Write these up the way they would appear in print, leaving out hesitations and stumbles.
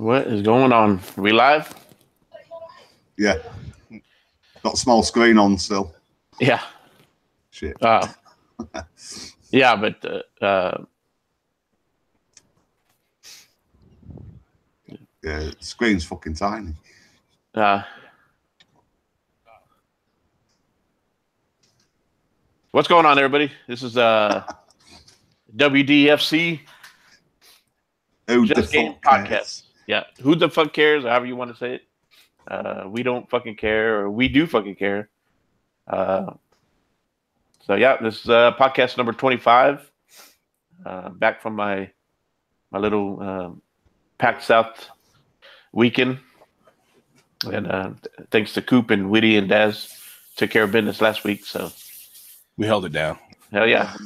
What is going on? Are we live? Yeah. Got small screen on still. Yeah. Shit. Yeah, but yeah, the screen's fucking tiny. What's going on, everybody? This is W.D.F.C. Who Just the Game fuck Podcast. cares? Yeah. Who the fuck cares? Or however you want to say it. We don't fucking care, or we do fucking care. So yeah, this is podcast number 25. Back from my little PAX South weekend, and thanks to Coop and Witty and Daz took care of business last week. So we held it down. Hell yeah,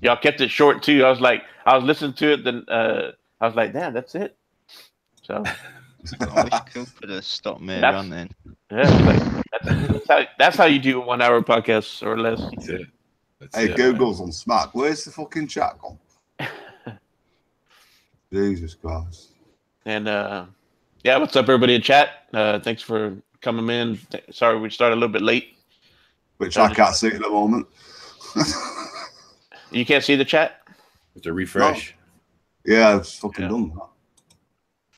y'all kept it short too. I was listening to it, then I was like, damn, that's it. So. I wish Coop would have stopped me around then. Yeah, that's how you do a 1 hour podcast or less. That's it. Hey, Google's on Smack. Where's the fucking chat gone? Jesus Christ. And yeah, what's up, everybody in chat? Thanks for coming in. Sorry we started a little bit late. Which I can't see at the moment. You can't see the chat? It's a refresh. No. Yeah, it's fucking done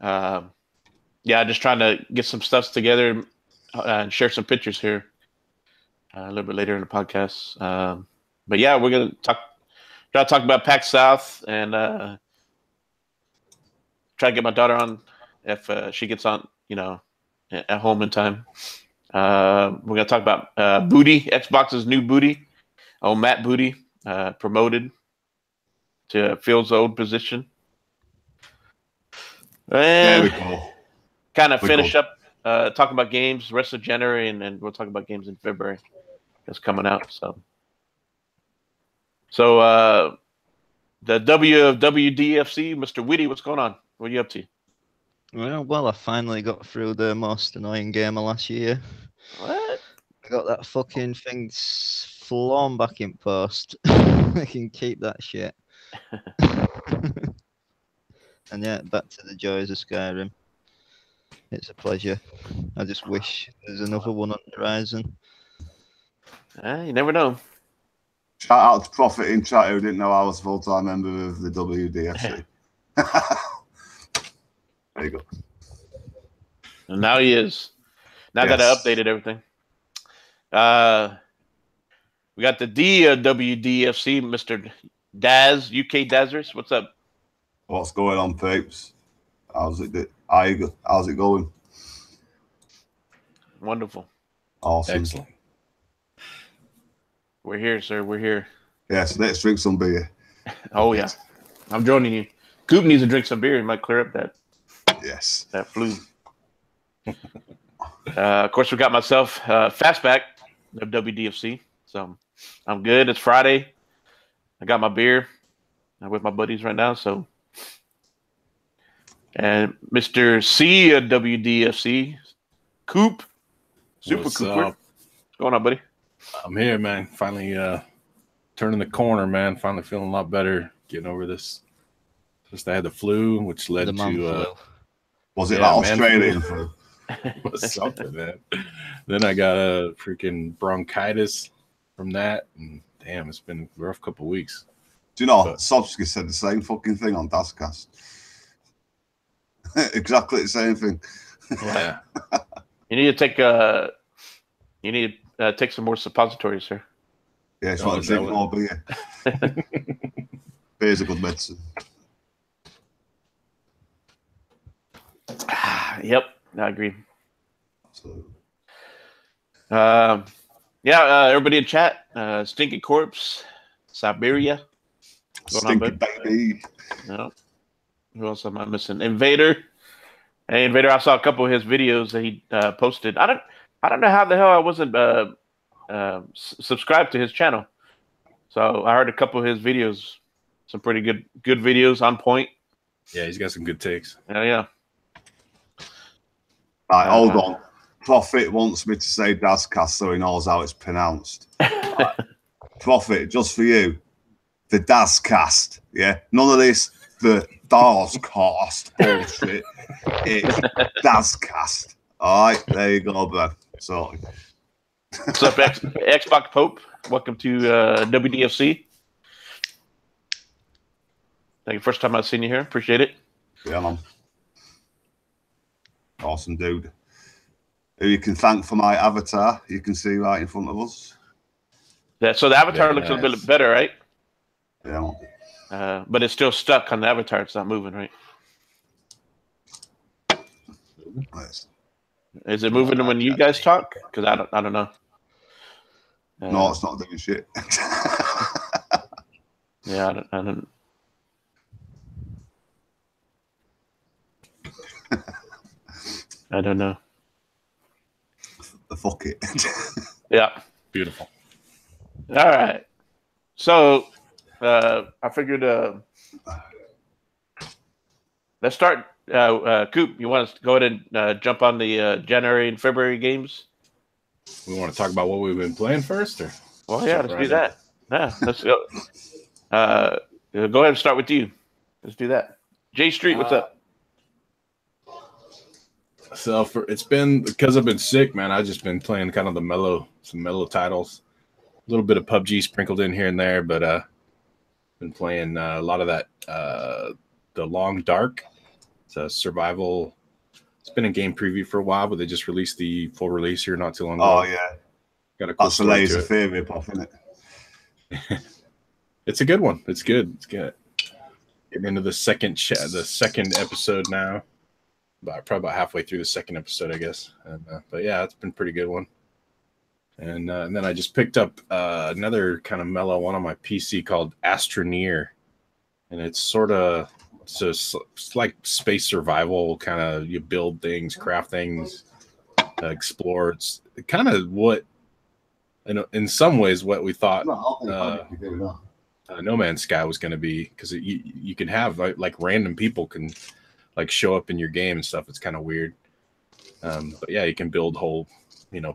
that. Yeah, just trying to get some stuff together and share some pictures here a little bit later in the podcast. But yeah, we're gonna try to talk about PAX South and try to get my daughter on if she gets on, at home in time. We're gonna talk about Booty, Xbox's new Booty. Oh, Matt Booty promoted to Phil's old position. And there we go. Kind of finish up talking about games the rest of January, and then we'll talk about games in February that's coming out. So the W.D.F.C, Mr. Witty, what's going on? What are you up to? Well, I finally got through the most annoying game of last year. What? I got that fucking thing flown back in post. I can keep that shit. And yeah, back to the joys of Skyrim. It's a pleasure. I just wish there's another one on the horizon. You never know. Shout out to Prophet in chat who didn't know I was a full-time member of the WDFC. There you go. And now he is. Now that I updated everything. We got the WDFC, Mr. Daz, UK Dazzers. What's up? What's going on, peeps? How's it going? Wonderful. Awesome. Excellent. We're here, sir. We're here. Yes, let's drink some beer. Oh, yeah. I'm joining you. Coop needs to drink some beer. He might clear up that flu. Of course, we got myself Fastback of WDFC. So I'm good. It's Friday. I got my beer. I'm with my buddies right now. So. And Mr. C of WDFC, Coop, SuPRcooPR. What's going on, buddy? I'm here, man. Finally turning the corner, man. Finally feeling a lot better. Getting over this. Just I had the flu, which led to was it like Australian flu? Was something, man. Then I got a freaking bronchitis from that, and damn, it's been a rough couple of weeks. Do you know, SuPRcooPR said the same fucking thing on DazCast. Exactly the same thing. Yeah. You need to take some more suppositories, sir. Yeah, it's like drink more beer. Beer's a good medicine. Yep, I agree. So. Everybody in chat. Stinky Corpse, Siberia. Stinky baby. No. Who else am I missing? Invader. Hey, Invader, I saw a couple of his videos that he posted. I don't know how the hell I wasn't subscribed to his channel. So I heard a couple of his videos. Some pretty good videos on point. Yeah, he's got some good takes. Yeah. Right, hold on. Prophet wants me to say DazCast so he knows how it's pronounced. Right. Prophet, just for you. The DazCast. Yeah? None of this the DazCast bullshit. It's DazCast. All right, there you go, bro. Sorry. What's up, Xbox Pope? Welcome to W.D.F.C. Thank you. First time I've seen you here. Appreciate it. Yeah, man. Awesome dude. Who you can thank for my avatar. You can see right in front of us. Yeah, so the avatar looks a little bit better, right? Yeah, man. But it's still stuck on the avatar. It's not moving, right? Nice. Is it moving when you guys talk? Because I don't know. No, it's not doing shit. Yeah, I don't. I don't know. Fuck it. Yeah. Beautiful. All right. So I figured let's start. Coop, you want us to go ahead and jump on the January and February games? We want to talk about what we've been playing first, or? Well, yeah, let's do that. Yeah, let's go. Go ahead and start with you. Let's do that. J Street, what's up? So it's been, because I've been sick, man. I've just been playing kind of some mellow titles, a little bit of PUBG sprinkled in here and there, but been playing a lot of that. The Long Dark. It's a survival. It's been in game preview for a while, but they just released the full release here not too long ago. Oh yeah, got a cool that's a laser fear rip-off, isn't it? It's a good one. It's good. It's good. Getting into the second episode now. Probably about halfway through the second episode, I guess. But yeah, it's been a pretty good one. And then I just picked up another kind of mellow one on my PC called Astroneer, and it's like space survival, kind of you build things, craft things, explore. It's kind of what, in some ways, what we thought No Man's Sky was going to be, because you can have like random people can like show up in your game and stuff. It's kind of weird. But yeah, you can build whole,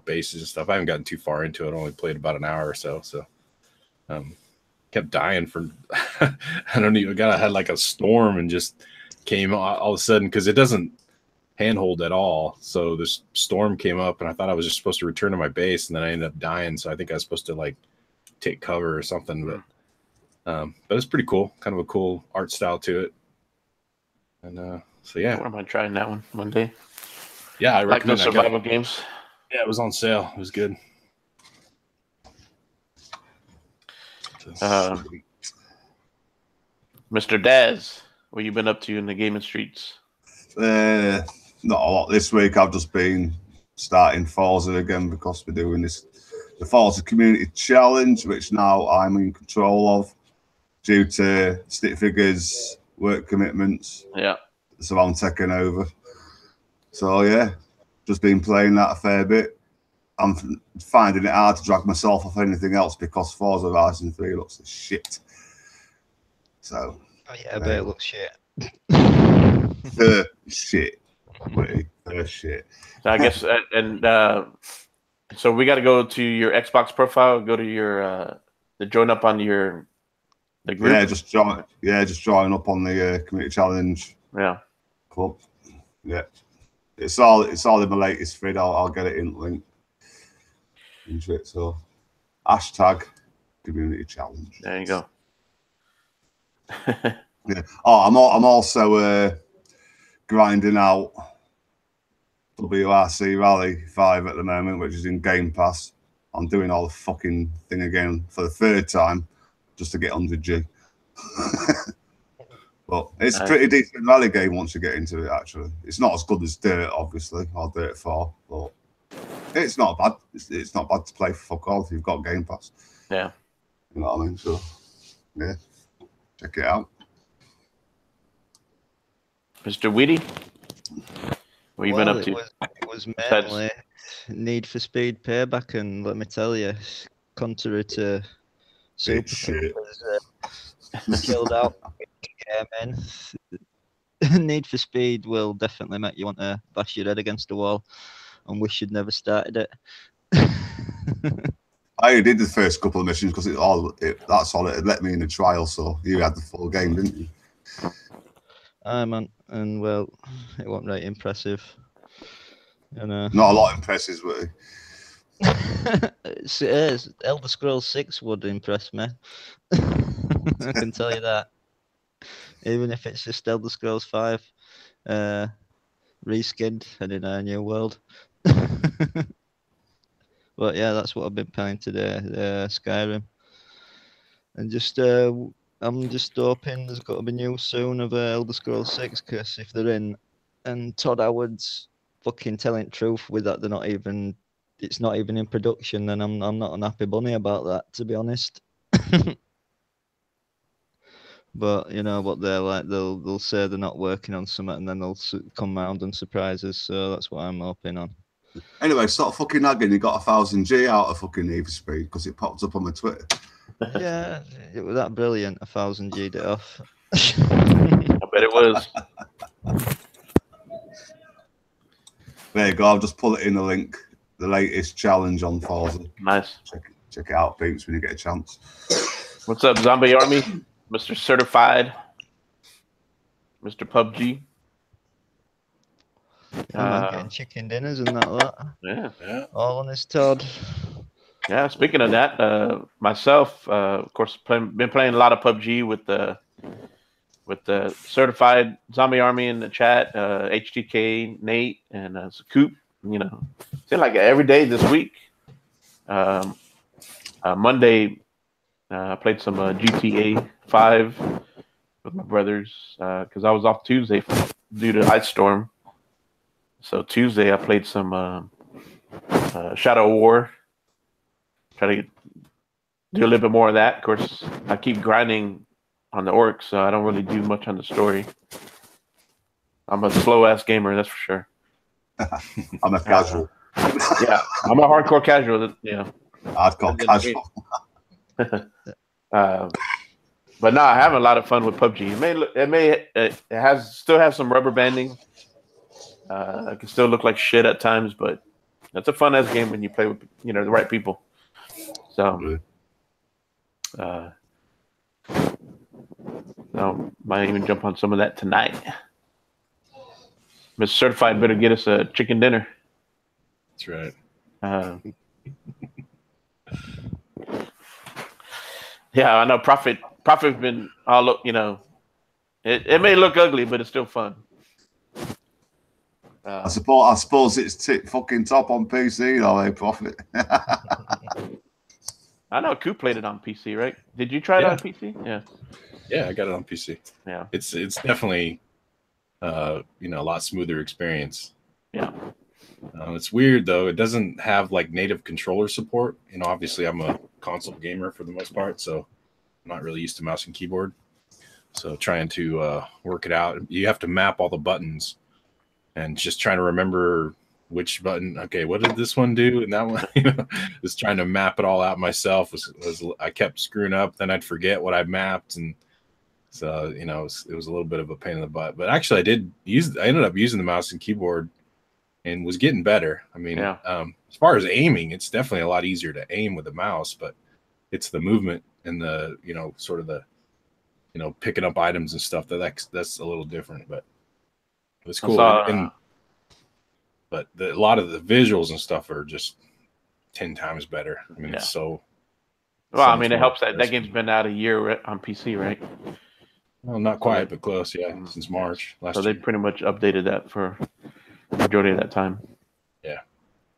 bases and stuff. I haven't gotten too far into it. I only played about an hour or so. So, kept dying for, I had like a storm and just came all of a sudden, because it doesn't handhold at all. So this storm came up and I thought I was just supposed to return to my base, and then I ended up dying. So I think I was supposed to like take cover or something, but it's pretty cool. Kind of a cool art style to it. And, so yeah, I might try that one day. Yeah, I like recommend those survival games. Yeah, it was on sale. It was good. Mr. Daz, what you been up to in the gaming streets? Not a lot this week. I've just been starting Forza again, because we're doing the Forza Community Challenge, which now I'm in control of due to stick figures, work commitments. Yeah. So I'm taking over. So yeah, just been playing that a fair bit. I'm finding it hard to drag myself off anything else, because Forza Horizon 3 looks like shit. So. Oh yeah, I bet it looks shit. Shit. Wait, shit. So I guess, so we got to go to your Xbox profile, go to your, join up on the group. Yeah, just join up on the community challenge. Yeah. Club. Yeah. It's all in my latest feed. I'll get it in link. So hashtag community challenge. There you go. Yeah. Oh, I'm also grinding out WRC Rally 5 at the moment, which is in Game Pass. I'm doing all the fucking thing again for the third time, just to get 100G. But it's a pretty decent rally game once you get into it, actually. It's not as good as Dirt, obviously, or Dirt 4, but it's not bad. It's not bad to play for fuck all if you've got Game Pass. Yeah. You know what I mean? So, yeah, check it out. Mr. Witty, what you been up to? It was mainly Need for Speed Payback, and let me tell you, contrary to SuPRcooPR's killed out game, Need for Speed will definitely make you want to bash your head against the wall and wish you'd never started it. I did the first couple of missions because that's all it let me in the trial. So you had the full game, didn't you? Aye, man. And well, it wasn't very impressive. And Not a lot impresses with it's Elder Scrolls 6 would impress me. I can tell you that. Even if it's just Elder Scrolls 5 reskinned and in a new world. But yeah, that's what I've been playing today, Skyrim. And just I'm just hoping there's got to be news soon of Elder Scrolls 6, because if they're in, and Todd Howard's fucking telling truth with that, it's not even in production, then I'm not an happy bunny about that, to be honest. But you know what they're like, they'll say they're not working on something, and then they'll come round and surprise us. So that's what I'm hoping on. Anyway, stop fucking nagging. You got 1000G out of fucking Need for Speed because it popped up on my Twitter. Yeah, it was that brilliant. 1000G'd it off. I bet it was. There you go. I'll just pull it in the link. The latest challenge on Forza. Nice. Check it out, peeps, when you get a chance. What's up, Zombie Army? Mr. Certified. Mr. PUBG. Man, getting chicken dinners and that lot. Yeah. All on his Todd. Yeah, speaking of that, myself, of course, been playing a lot of PUBG with the certified Zombie Army in the chat, HTK, Nate, and SuPRcooPR. You know, seemed like every day this week. Monday, I played some GTA 5 with my brothers because I was off Tuesday due to Ice Storm. So Tuesday, I played some Shadow War. Try to do a little bit more of that. Of course, I keep grinding on the orcs, so I don't really do much on the story. I'm a slow-ass gamer, that's for sure. I'm a casual. Yeah, I'm a hardcore casual. Yeah, hardcore casual. But no, I have a lot of fun with PUBG. It still has some rubber banding. It can still look like shit at times, but it's a fun ass game when you play with the right people. So, might even jump on some of that tonight. Mr. Certified better get us a chicken dinner. That's right. Yeah, I know. Prophet's been all it may look ugly, but it's still fun. I suppose it's fucking top on PC, though, Prophet. I know Coop played it on PC, right? Did you try it on PC? Yeah. Yeah, I got it on PC. Yeah. It's definitely a lot smoother experience. Yeah. It's weird though. It doesn't have like native controller support. Obviously I'm a console gamer for the most part, so I'm not really used to mouse and keyboard. So trying to work it out, you have to map all the buttons, and just trying to remember which button. Okay, what did this one do? And that one, just trying to map it all out myself. I kept screwing up. Then I'd forget what I mapped, and so it was a little bit of a pain in the butt. But actually, I ended up using the mouse and keyboard, and was getting better. I mean, as far as aiming, it's definitely a lot easier to aim with the mouse, but it's the movement and the sort of the picking up items and stuff that's a little different, but it's cool. But a lot of the visuals and stuff are just 10 times better. I mean, it's so. Well, I mean, it helps that game's been out a year on PC, right? Well, not quite, but close. Yeah, since March last year. So they pretty much updated that for the majority of that time. Yeah.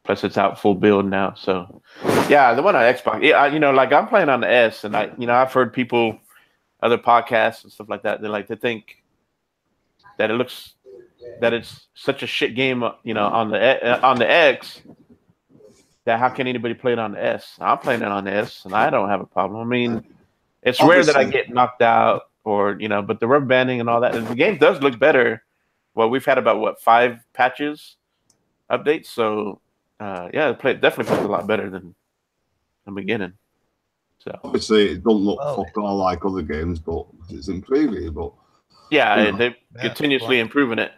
Plus, it's out full build now. So, yeah, the one on Xbox. Yeah, I'm playing on the S, and I've heard people, other podcasts and stuff like that. They think that it's such a shit game, on the X. That how can anybody play it on the S? I'm playing it on the S, and I don't have a problem. I mean, it's rare that I get knocked out, or but the rubber banding and all that. And the game does look better. Well, we've had about 5 patches, updates. So, it definitely plays a lot better than the beginning. So obviously, it don't look fuck all like other games, but it's improving. But they're continuously improving it.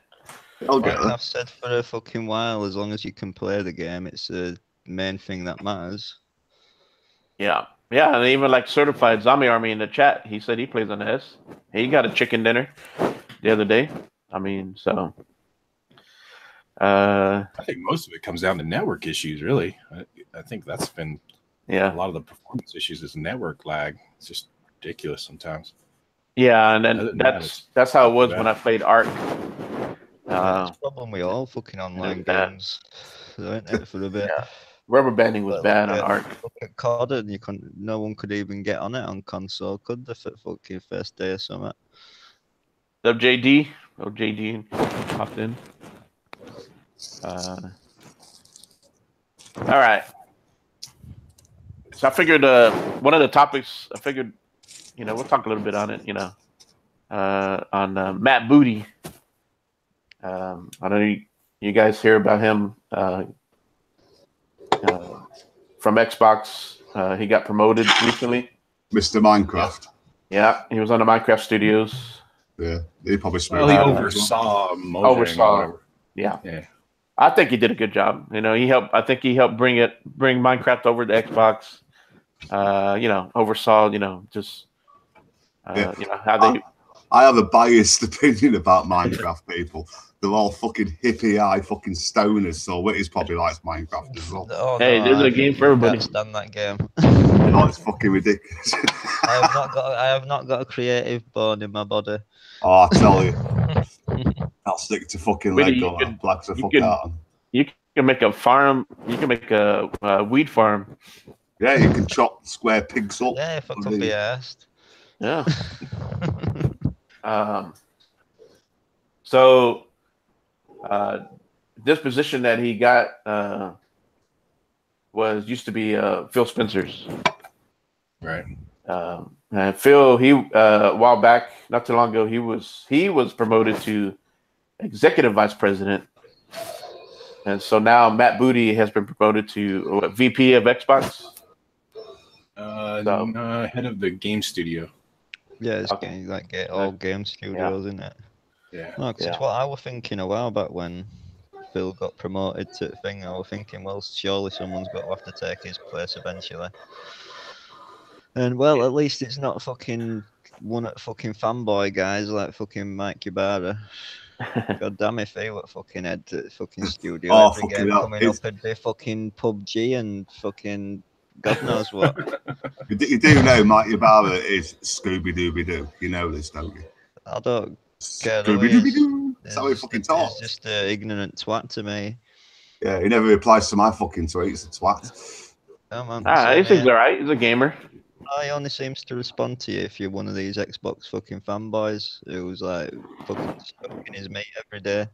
I've said for a fucking while, as long as you can play the game, it's the main thing that matters. Yeah, and even like certified Zombie Army in the chat, he said he plays on the S. He got a chicken dinner. the other day. I mean, so. I think most of it comes down to network issues, really. I think that's been a lot of the performance issues is network lag. It's just ridiculous sometimes. Yeah, and then that's how it was when I played Ark. That's the problem with all fucking online games, isn't it, for a bit? Yeah. Rubber banding was bad on Ark. Look at COD, and no one could even get on it on console, could they, for fucking first day or something? WJD popped in. All right. So I figured one of the topics, we'll talk a little bit on it, on Matt Booty. I know you guys hear about him from Xbox. He got promoted recently. Mr. Minecraft. Yeah, he was on the Minecraft Studios. Yeah, he probably he oversaw Mojang. Yeah. I think he did a good job. I think he helped bring Minecraft over to Xbox. Oversaw, how they. I have a biased opinion about Minecraft people. They're all fucking hippie fucking stoners, so Witty's probably likes Minecraft as well. Oh, hey, there's a game for everybody. I can't stand that game. Oh, it's fucking ridiculous. I have not got a creative bone in my body. Oh, I tell you. I'll stick to fucking Lego. You can make a farm. You can make a weed farm. Yeah, you can chop square pigs up. Yeah, if I could be asked. Yeah. So this position that he got used to be Phil Spencer's. Right. And Phil, a while back, not too long ago, he was promoted to executive vice president, and so now Matt Booty has been promoted to VP of Xbox. Head of the game studio. Yeah, it's all game studios, isn't it? Yeah. No, because it's what I was thinking a while back when Phil got promoted to thing. I was thinking, well, surely someone's got to have to take his place eventually. And well, at least it's not fucking one of the fucking fanboy guys like fucking Mike Ybarra. God damn if he were fucking head to the fucking studio. Every game coming up would be fucking PUBG and fucking God knows what. You do know Mike Ybarra is Scooby-Dooby-Doo. You know this, don't you? I don't care. Scooby-Dooby-Doo. That's how he fucking talks. He's just an ignorant twat to me. Yeah, he never replies to my fucking tweets, the twat. Oh, man, he seems alright. He's a gamer. He only seems to respond to you if you're one of these Xbox fucking fanboys who's like fucking stuck in his meat every day.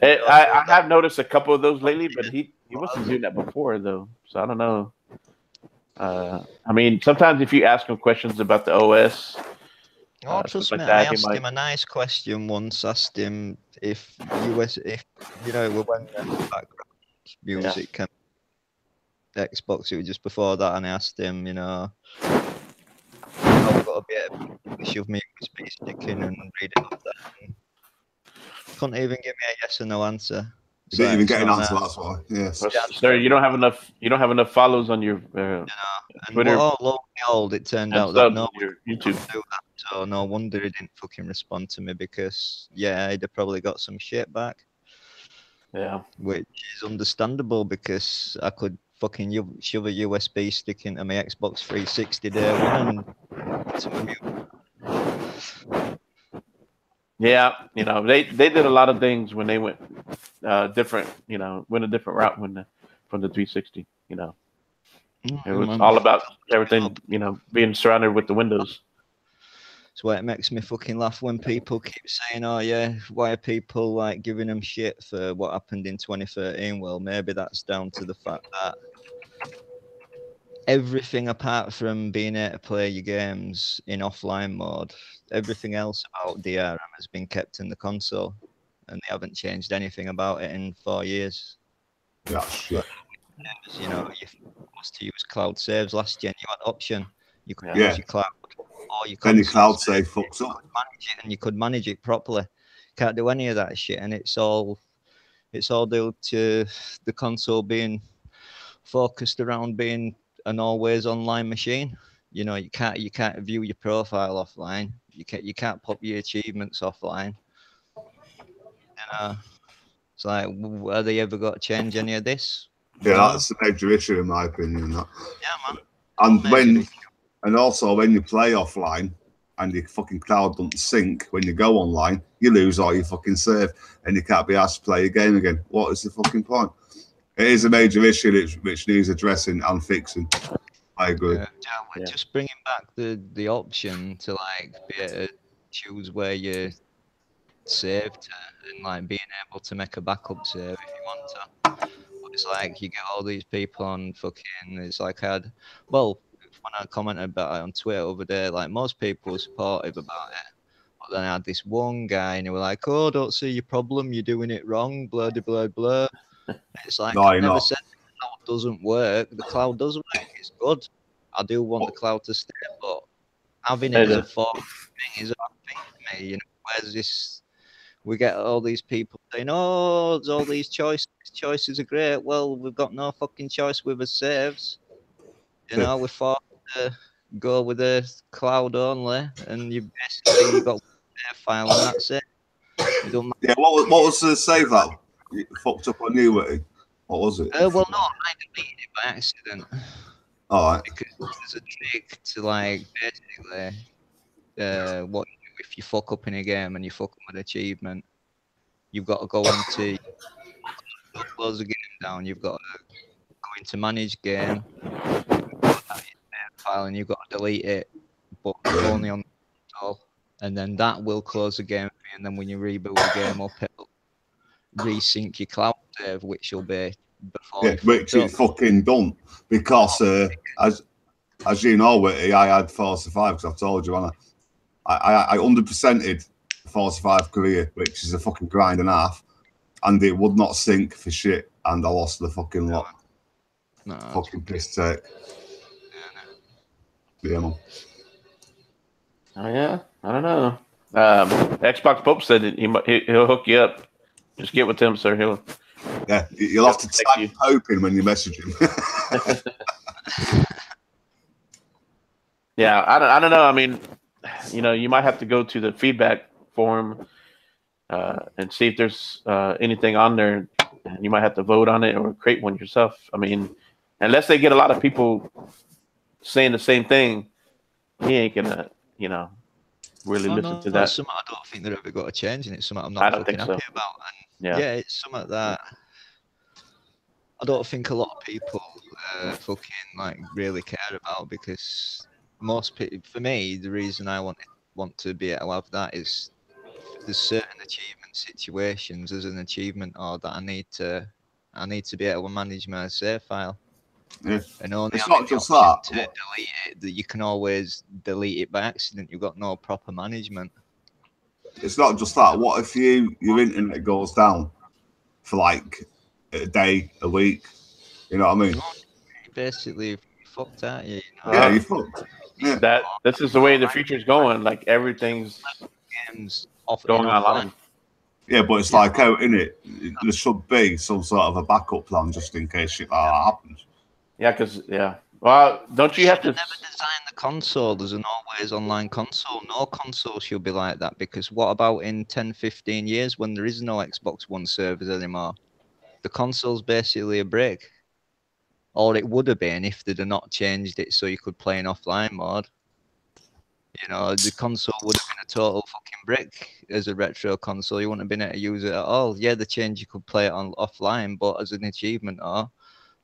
I have noticed a couple of those lately, but he wasn't doing that before though, so I don't know. I mean, sometimes if you ask him questions about the OS, trust me, I asked him a nice question once. Asked him if when the background music can. Xbox, it was just before that, and I asked him, I've got to be able to shove me USB stick in and read it up there. And couldn't even give me a yes or no answer. You didn't even get an answer, that's why. Yes. Sir, you don't have enough follows on your Twitter. Lo and behold, it turned out that no your YouTube. Do that, so no wonder he didn't fucking respond to me because he'd have probably got some shit back. Yeah. Which is understandable because I could fucking shove a USB stick into my Xbox 360 day one and yeah, they did a lot of things when they went different, went a different route from the 360, It was all about everything, being surrounded with the Windows. That's why it makes me fucking laugh when people keep saying, oh yeah, why are people like giving them shit for what happened in 2013? Well, maybe that's down to the fact that everything apart from being able to play your games in offline mode, everything else about DRM has been kept in the console, and they haven't changed anything about it in 4 years. Yeah, shit. You supposed to use cloud saves last gen. You had option. You could use your cloud, or you could. Any cloud save fucks up. Manage it, and you could manage it properly. Can't do any of that shit, and it's all due to the console being focused around being an always online machine. You know, you can't view your profile offline. You can't pop your achievements offline. You know, it's like, are they ever got to change any of this? Yeah, No? that's a major issue in my opinion. That. Yeah, man. And also when you play offline and your fucking cloud doesn't sync when you go online, you lose all your fucking save and you can't be asked to play your game again. What is the fucking point? It is a major issue which needs addressing and fixing. I agree. Yeah, just bringing back the option to like be able to choose where you save to, and like being able to make a backup save if you want to. But it's like you get all these people on fucking. It's like when I commented about it on Twitter over there, like most people were supportive about it. But then I had this one guy and he was like, "Oh, don't see your problem. You're doing it wrong. Blah blah blah." It's like No, I you're never not. said the cloud doesn't work. The cloud does work. It's good. I do want the cloud to stay, but having it as a form thing is a bad thing for me. You know, where's this? We get all these people saying, "Oh, there's all these choices. Choices are great." Well, we've got no fucking choice with the saves. You know, we're forced to go with the cloud only, and you basically got a save file, and that's it. It don't matter. Yeah, what was the save that you fucked up on you, Witty? What was it? Well, no, I deleted it by accident. All right. Because there's a trick to like basically what you do if you fuck up in a game and you fuck up with achievement, you've got to go into close the game down, you've got to go into manage game file and you've got to delete it, but only on the console, and then that will close the game for you, and then when you reboot the game up it'll resync your cloud save, which will be before which is fucking done because as you know, Witty, I had Forza 5 because I've told you, haven't I 100%ed Forza 5 career, which is a fucking grind and a half, and it would not sync for shit, and I lost the fucking lot. No, fucking piss take. Yeah, man. Oh yeah, I don't know. Xbox Pope said that he'll hook you up. Just get with him, sir. You'll have to type Pope in when you message him. Yeah, I don't know. I mean, you know, you might have to go to the feedback forum and see if there's anything on there. And you might have to vote on it or create one yourself. I mean, unless they get a lot of people saying the same thing, he ain't gonna, you know, really listen to that. It's something I don't think they're ever got to change, and it's something I'm not fucking happy about. And yeah, it's something that I don't think a lot of people fucking like really care about, because most people, for me, the reason I want to be able to have that is there's certain achievement situations as an achievement or that I need to be able to manage my save file. Yeah. And only it's not just that. To delete it, that you can always delete it by accident. You've got no proper management. It's not just that. What if your internet goes down for like a day, a week? You know what I mean? Basically, you're fucked, aren't you? Yeah, you're fucked. Yeah. This is the way the future's going. Like everything's going online. Yeah, but it's like out in it. There should be some sort of a backup plan just in case shit like that happens. Yeah, well, don't you have to never design the console as an always online console? No console should be like that, because what about in 10, 15 years when there is no Xbox One servers anymore? The console's basically a brick. Or it would have been if they'd have not changed it so you could play in offline mode. You know, the console would have been a total fucking brick as a retro console. You wouldn't have been able to use it at all. Yeah, the change you could play it on offline, but as an achievement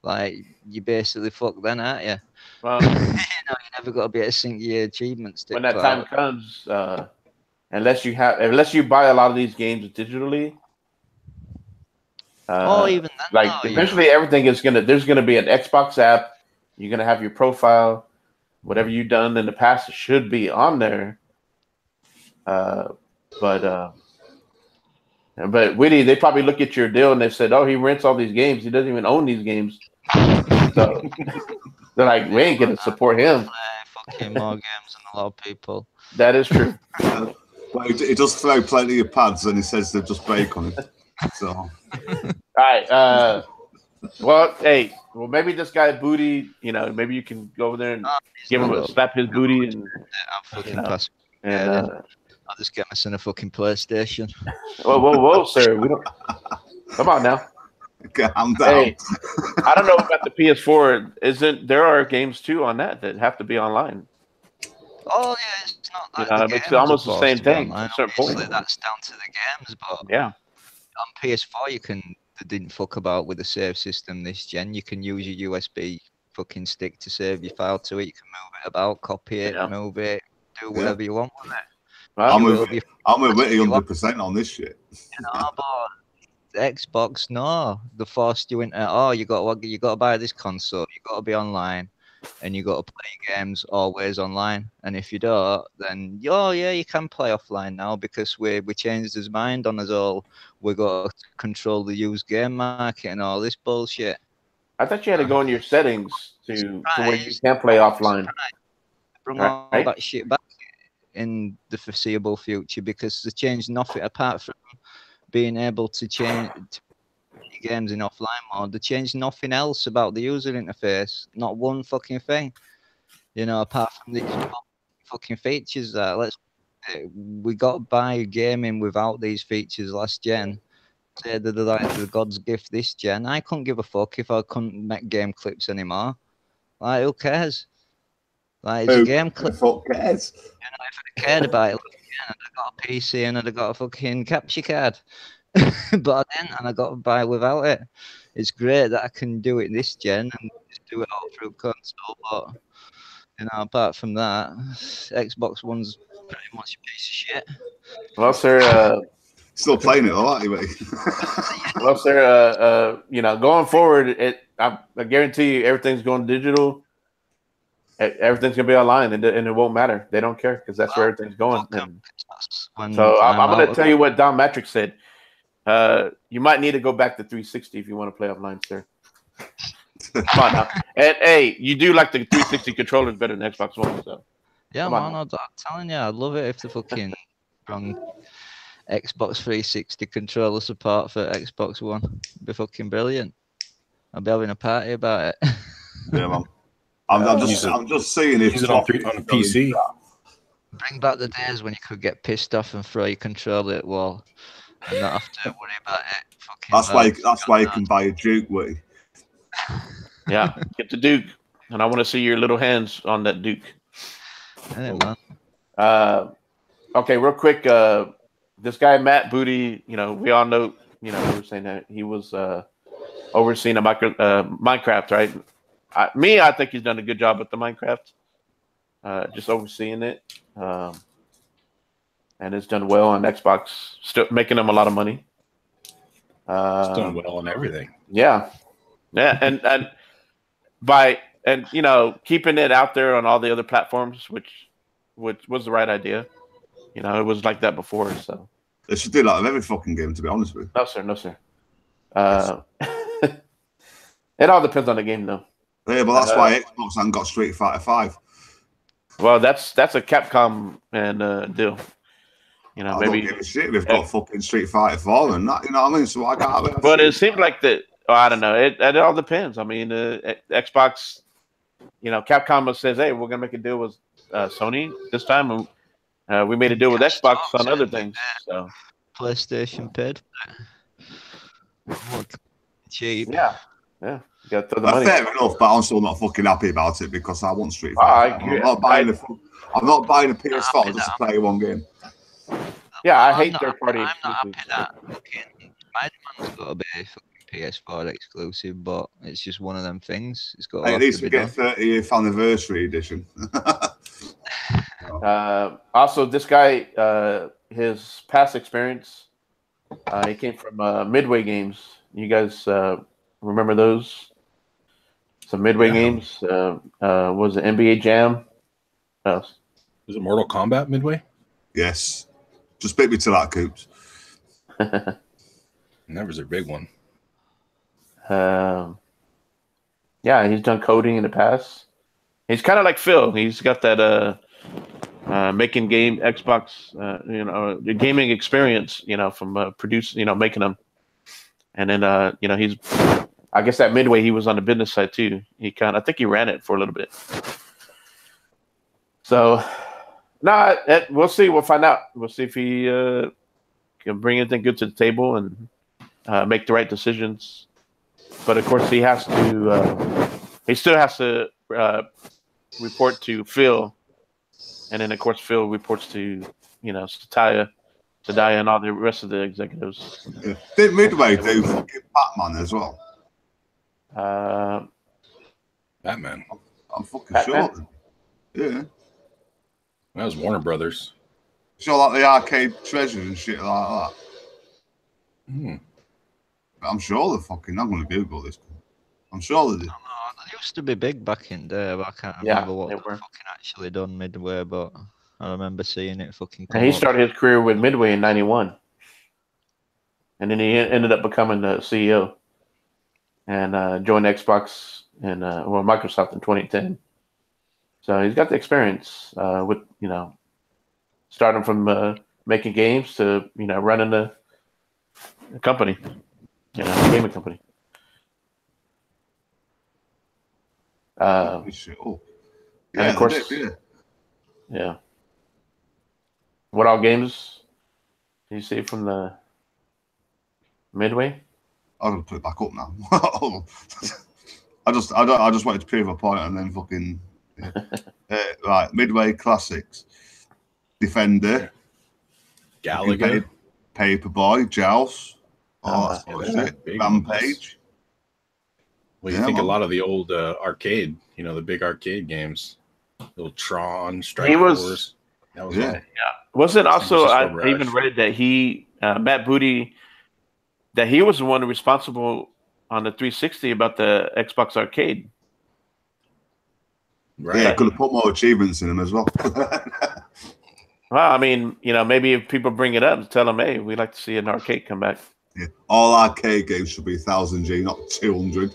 like, you basically fucked then, aren't you? Well, you know, you never got to be able to sync your achievements. When that time comes, unless you buy a lot of these games digitally, even then, like eventually everything is there's gonna be an Xbox app. You're gonna have your profile, whatever you've done in the past should be on there. But Witty, they probably look at your deal and they said, "Oh, he rents all these games. He doesn't even own these games." So they're like, "We ain't gonna support him." Fucking more games than a lot of people. That is true. Well, he does throw plenty of pads, and he says they just break on it. So, all right. Well, hey, well maybe this guy Booty, you know, maybe you can go over there and give him a slap his booty and I'm fucking pass. And I'll just get myself a fucking PlayStation. Whoa, sir. We don't. Come on now. Calm down. Hey, I don't know about the PS4. There are games too on that have to be online. Oh yeah, it's not like it's almost the same thing. At a certain point. That's down to the games, but yeah, on PS4 they didn't fuck about with the save system this gen. You can use your USB fucking stick to save your file to it. You can move it about, copy it, move it, do whatever you want with it. I'm with Witty 100% on this shit. But Xbox, no, they forced you into you got to buy this console, you got to be online, and you got to play games always online. And if you don't, then you can play offline now because we changed his mind on us all. We got to control the used game market and all this bullshit. I thought you had to go in your settings to where you can play offline. Bring all that shit back in the foreseeable future because they changed nothing apart from being able to change games in offline mode. They changed nothing else about the user interface. Not one fucking thing. Apart from these fucking features that we got by gaming without these features last gen. Say that the God's gift this gen. I couldn't give a fuck if I couldn't make game clips anymore. Like, who cares? Like, it's a game clip. Who cares? If I cared about it, I'd have got a PC and I'd have got a fucking capture card. But I didn't, and I got to buy without it. It's great that I can do it this gen and just do it all through console, but apart from that, Xbox One's pretty much a piece of shit. Well, sir, still playing it, aren't you, mate? Well, sir, going forward, I guarantee you, everything's going digital. Everything's gonna be online, and it won't matter. They don't care because that's where everything's going. So I'm gonna tell you what Don Matrix said. You might need to go back to 360 if you want to play offline, sir. Come on now. And hey, you do like the 360 controllers better than Xbox One, so yeah, man. I'm telling you, I'd love it if the fucking Xbox 360 controller support for Xbox One. It'd be fucking brilliant. I'll be having a party about it. Yeah, man. I'm just seeing if use it on a PC. Bring back the days when you could get pissed off and throw your controller at the wall and not have to worry about it. That's why you can buy a Duke, Witty. Yeah, get the Duke, and I want to see your little hands on that Duke. Hey, man. Okay, real quick. This guy Matt Booty, we all know, we were saying that he was overseeing a Minecraft, right? I think he's done a good job with the Minecraft, just overseeing it, and it's done well on Xbox, still making them a lot of money. It's done well on everything. Yeah, and keeping it out there on all the other platforms, which was the right idea. It was like that before, so they should do that with every fucking game. To be honest with you, no, sir. It all depends on the game, though. Yeah, but that's why Xbox hasn't got Street Fighter 5. Well, that's a Capcom deal. I don't give a shit. We've got fucking Street Fighter 4 and that. You know what I mean? So I got. But it seemed like that. Oh, I don't know. It all depends. I mean, Xbox. Capcom says, "Hey, we're gonna make a deal with Sony this time." And, we made a deal with Xbox on other things. So PlayStation paid. Cheap. Yeah. You got to throw the money. Fair enough, but I'm still not fucking happy about it because I want Street Fighter. I'm not buying a PS4 just to play one game. Yeah, I hate third party. I'm not happy that Spider-Man's got to be PS4 exclusive, but it's just one of them things. It's got. At least we get 30th anniversary edition. Also, this guy, his past experience, he came from Midway Games. You guys remember those? Some Midway games. Was it NBA Jam? Was it Mortal Kombat Midway? Yes. Just beat me to that, Coops. That was a big one. Yeah, he's done coding in the past. He's kind of like Phil. He's got that making game Xbox, the gaming experience, from producing, making them. And then, I guess at Midway he was on the business side too. I think he ran it for a little bit. So, we'll see. We'll find out. We'll see if he can bring anything good to the table and make the right decisions. But of course, he has to. He still has to report to Phil, and then of course Phil reports to Satya, and all the rest of the executives. Yeah. Did Midway do fucking Batman as well? Batman. I'm fucking Batman? sure. Yeah. That was Warner Brothers. So like the arcade treasures and shit like that. Hmm. I'm sure they're fucking. I'm gonna Google this. I'm sure they did. They used to be big back in there, but I can't remember what they fucking actually done Midway, but I remember seeing it fucking come And he up. started his career with Midway in '91, and then he ended up becoming the CEO and joined Xbox and Microsoft in 2010. So he's got the experience with starting from making games to running the company, gaming company. Yeah, and of course, yeah. What all games do you see from the Midway? I'm gonna put it back up now. I just wanted to prove a point and then fucking right. Midway Classics, Defender, Galaga, Paperboy, Joust, Rampage. Well, you think a lot of the old arcade, the big arcade games, little Tron, Strike Force. That was yeah. Wasn't also I even read that he Matt Booty, that he was the one responsible on the 360 about the Xbox Arcade. Right. Yeah, could have put more achievements in them as well. Well, I mean, maybe if people bring it up, tell them, hey, we'd like to see an arcade come back. Yeah. All arcade games should be 1000G, not 200.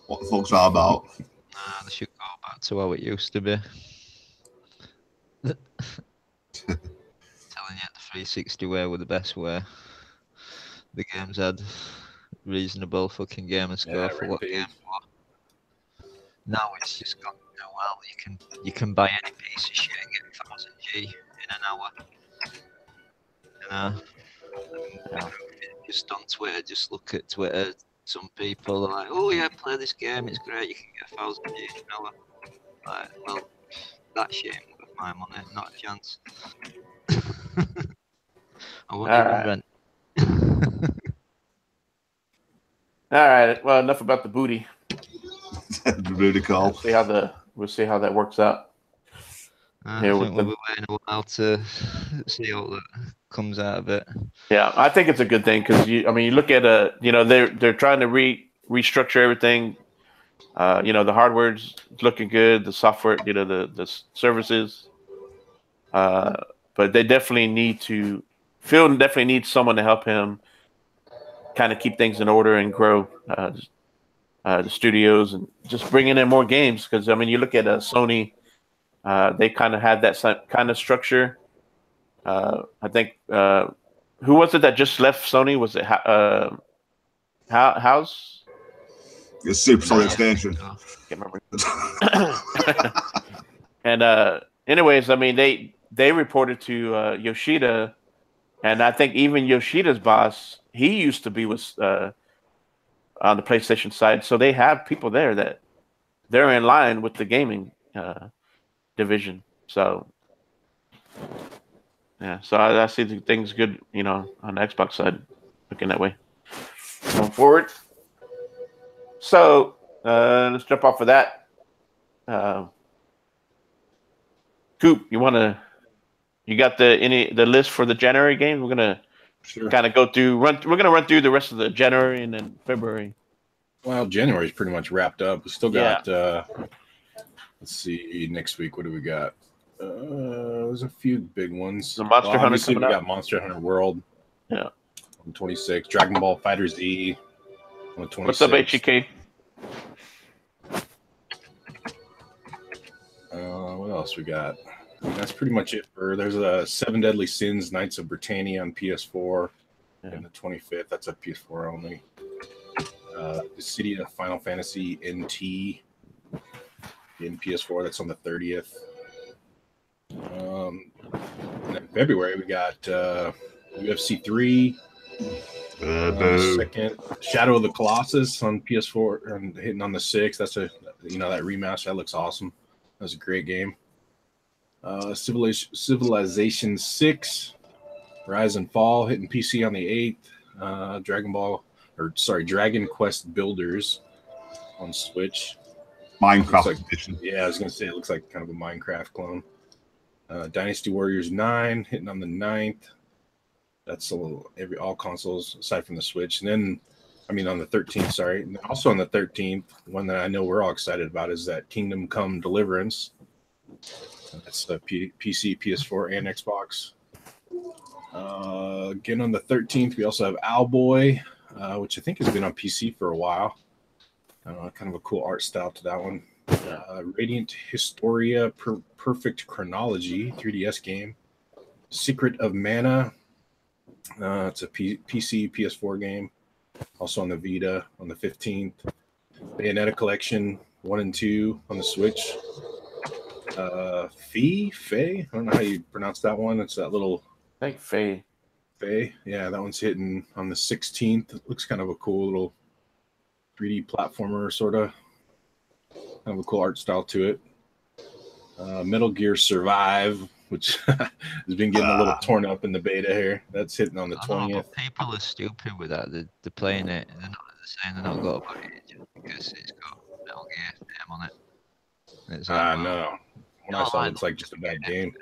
What the fuck's that about? They should go back to how it used to be. Telling you the 360 way were the best way. The games had reasonable fucking gamer score for what games were. Now it's just gone so well. You can buy any piece of shit and get 1000G in an hour. Just on Twitter, just look at Twitter. Some people are like, "Oh yeah, play this game. It's great. You can get 1000G in an hour." Like, well, that shit ain't worth my money. Not a chance. I won't even rent. All right. Well, enough about the booty. The booty call. We'll see how that works out. I think we'll be waiting a while to see what comes out of it. Yeah, I think it's a good thing because you look at they're trying to restructure everything. The hardware's looking good, the software, the services. But they definitely need to. Phil definitely needs someone to help him kind of keep things in order and grow the studios and just bringing in more games. Because you look at Sony. They kind of had that kind of structure. I think who was it that just left Sony? Was it House? It's Super Solid Station. I can't remember. And anyways, they reported to Yoshida, and I think even Yoshida's boss, he used to be with on the PlayStation side, so they have people there that they're in line with the gaming division. So yeah, so I see the things good, on the Xbox side, looking that way going forward. So let's jump off of that. Coop, you got the list for the January games? We're gonna kind of we're gonna run through the rest of the January and then February. Well, January's pretty much wrapped up. We still got let's see, next week what do we got? There's a few big ones. The Monster Hunter obviously we got Monster Hunter World. Yeah. On 26. Dragon Ball FighterZ on 26. What's up, HEK? What else we got? That's pretty much it. There's a 7 Deadly Sins, Knights of Britannia on PS4 and the 25th. That's a PS4 only. Dissidia Final Fantasy NT in PS4. That's on the 30th. And in February, we got UFC 3. Second, Shadow of the Colossus on PS4 and hitting on the 6th. That's that remaster. That looks awesome. That was a great game. Civilization 6, Rise and Fall hitting PC on the 8th. Dragon Quest Builders on Switch. Minecraft edition. Yeah, I was gonna say it looks like kind of a Minecraft clone. Dynasty Warriors 9 hitting on the 9th. That's all consoles aside from the Switch. And then, on the 13th, sorry. And also on the 13th, one that I know we're all excited about is that Kingdom Come Deliverance. That's the PC, PS4, and Xbox. Again, on the 13th, we also have Owlboy, which I think has been on PC for a while. Kind of a cool art style to that one. Radiant Historia Perfect Chronology 3DS game. Secret of Mana. It's a PC, PS4 game. Also on the Vita on the 15th. Bayonetta Collection 1 and 2 on the Switch. Faye? I don't know how you pronounce that one. It's that little... I think Faye. Faye? Yeah, that one's hitting on the 16th. It looks kind of a cool little 3D platformer, sort of. Kind of a cool art style to it. Metal Gear Survive, which has been getting a little torn up in the beta here. That's hitting on the 20th. People are stupid with that. They're playing it and they're saying they're not going to buy it just because it's got Metal Gear name on it. It's no. When I saw it, it's like just a bad game.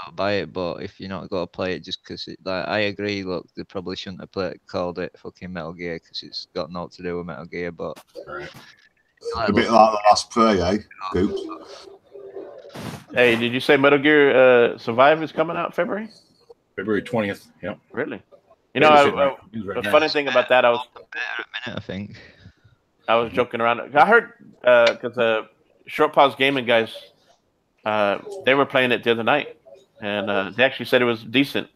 Don't buy it, but if you're not going to play it just because I agree, look, they probably shouldn't have called it fucking Metal Gear because it's got naught to do with Metal Gear, but... Right. A bit like the last Prey, eh? Coop. Hey, did you say Metal Gear Survive is coming out February? February 20th, yep. Really? The funny thing about that, I was joking around. I heard because Short Pause Gaming guys, they were playing it the other night, and they actually said it was decent.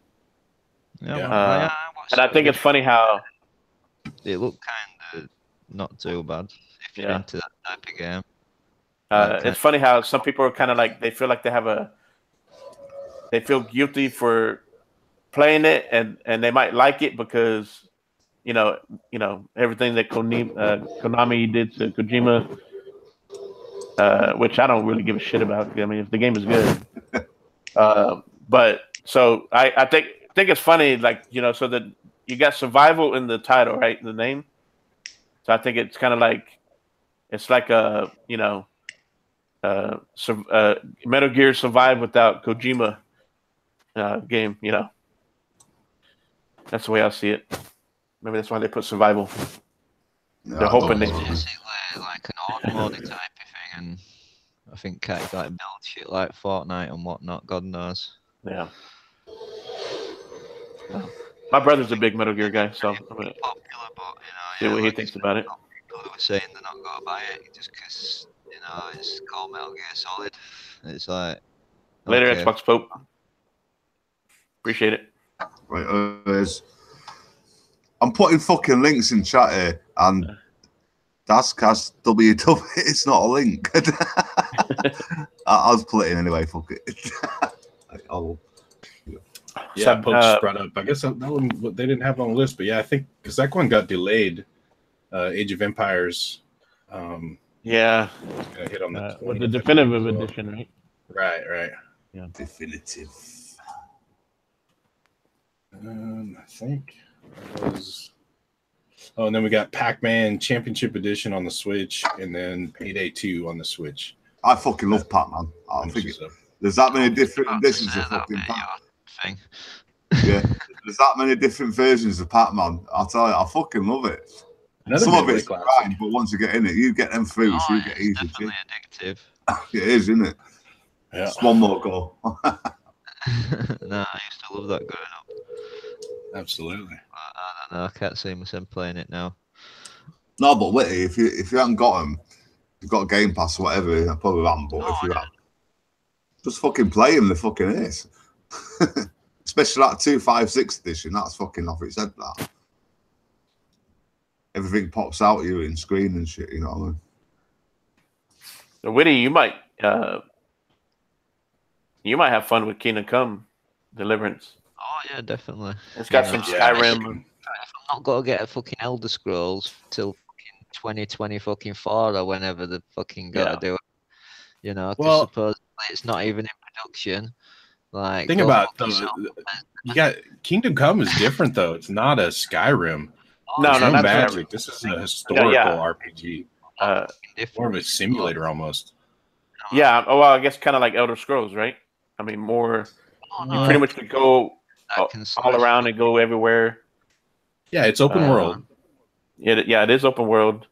Yeah. And I think it's funny how it looked kind of not too bad if you're into that type of game. It's funny how some people are kind of like they feel like they feel guilty for playing it, and they might like it because everything that Konami did to Kojima, which I don't really give a shit about. I mean, if the game is good, but so I think it's funny, so that you got survival in the title, right? In the name. So I think it's kind of like a Metal Gear Survive without Kojima game. That's the way I see it. Maybe that's why they put survival. They're hoping it's like an auto type of thing, and I think Cat build shit like Fortnite and whatnot. God knows. Yeah. My brother's a big Metal Gear guy, so I'm gonna see what he thinks about it. People who are saying they're not going to buy it just because it's called Metal Gear Solid. It's like later, Xbox Pope. Appreciate it. Right, I'm putting fucking links in chat here, and DazCast WW. It's not a link. I'll put it in anyway. Fuck it. Yeah, Pope's brought up. I guess that one they didn't have on the list, but yeah, I think because that one got delayed. Age of Empires. Yeah. Gonna hit on the definitive edition, right? Right. Yeah. Definitive. I think that was. Oh, and then we got Pac-Man Championship Edition on the Switch, and then Payday 2 on the Switch. I fucking love Pac-Man. I think there's that many different editions of fucking Pac-Man. Yeah, there's that many different versions of Pac-Man. I'll tell you, I fucking love it. Some of it's fine, but once you get in it, you get them through, so you get easy. It's definitely addictive. It is, isn't it? Yeah. Just one more goal. No, I used to love that growing up. Absolutely. I don't know. I can't see myself playing it now. No, but Witty, if you haven't got them, you've got a Game Pass or whatever. I probably haven't, but if you have, just fucking play them. The fucking is. Especially that 256 edition. That's fucking off its head. That. everything pops out at you in screen and shit. You know what I mean? So Witty, you might have fun with Kingdom Come Deliverance. Oh yeah, definitely. It's got Yeah. some Yeah, Skyrim. If I'm not gonna get a fucking Elder Scrolls till fucking 2024 or whenever the fucking gotta do it, you know, because Well- supposedly it's not even in production. Like, Think go about fuck yourself. you got Kingdom Come is different though. It's not a Skyrim. No, There's no, not magic. Skyrim. This is a historical RPG. More of a simulator almost. Yeah, well, I guess kind of like Elder Scrolls, right? I mean, more. You pretty much could go all around and go everywhere. Yeah, it's open world. Yeah, it is open world.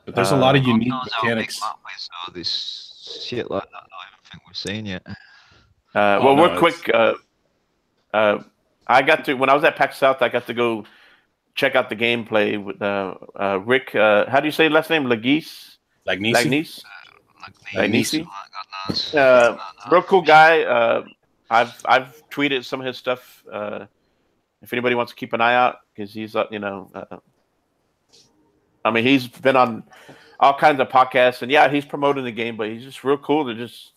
But there's a lot of unique knows how big mechanics. map is, so this shit like that, I don't think we've seen yet. Well, no, real quick, I got to when I was at PAX South, I got to go check out the gameplay with Rick. How do you say his last name? Lagnice. Lagnice? Lagnice. Real cool guy. I've tweeted some of his stuff. If anybody wants to keep an eye out, because he's I mean, he's been on all kinds of podcasts, and yeah, he's promoting the game, but he's just real cool to just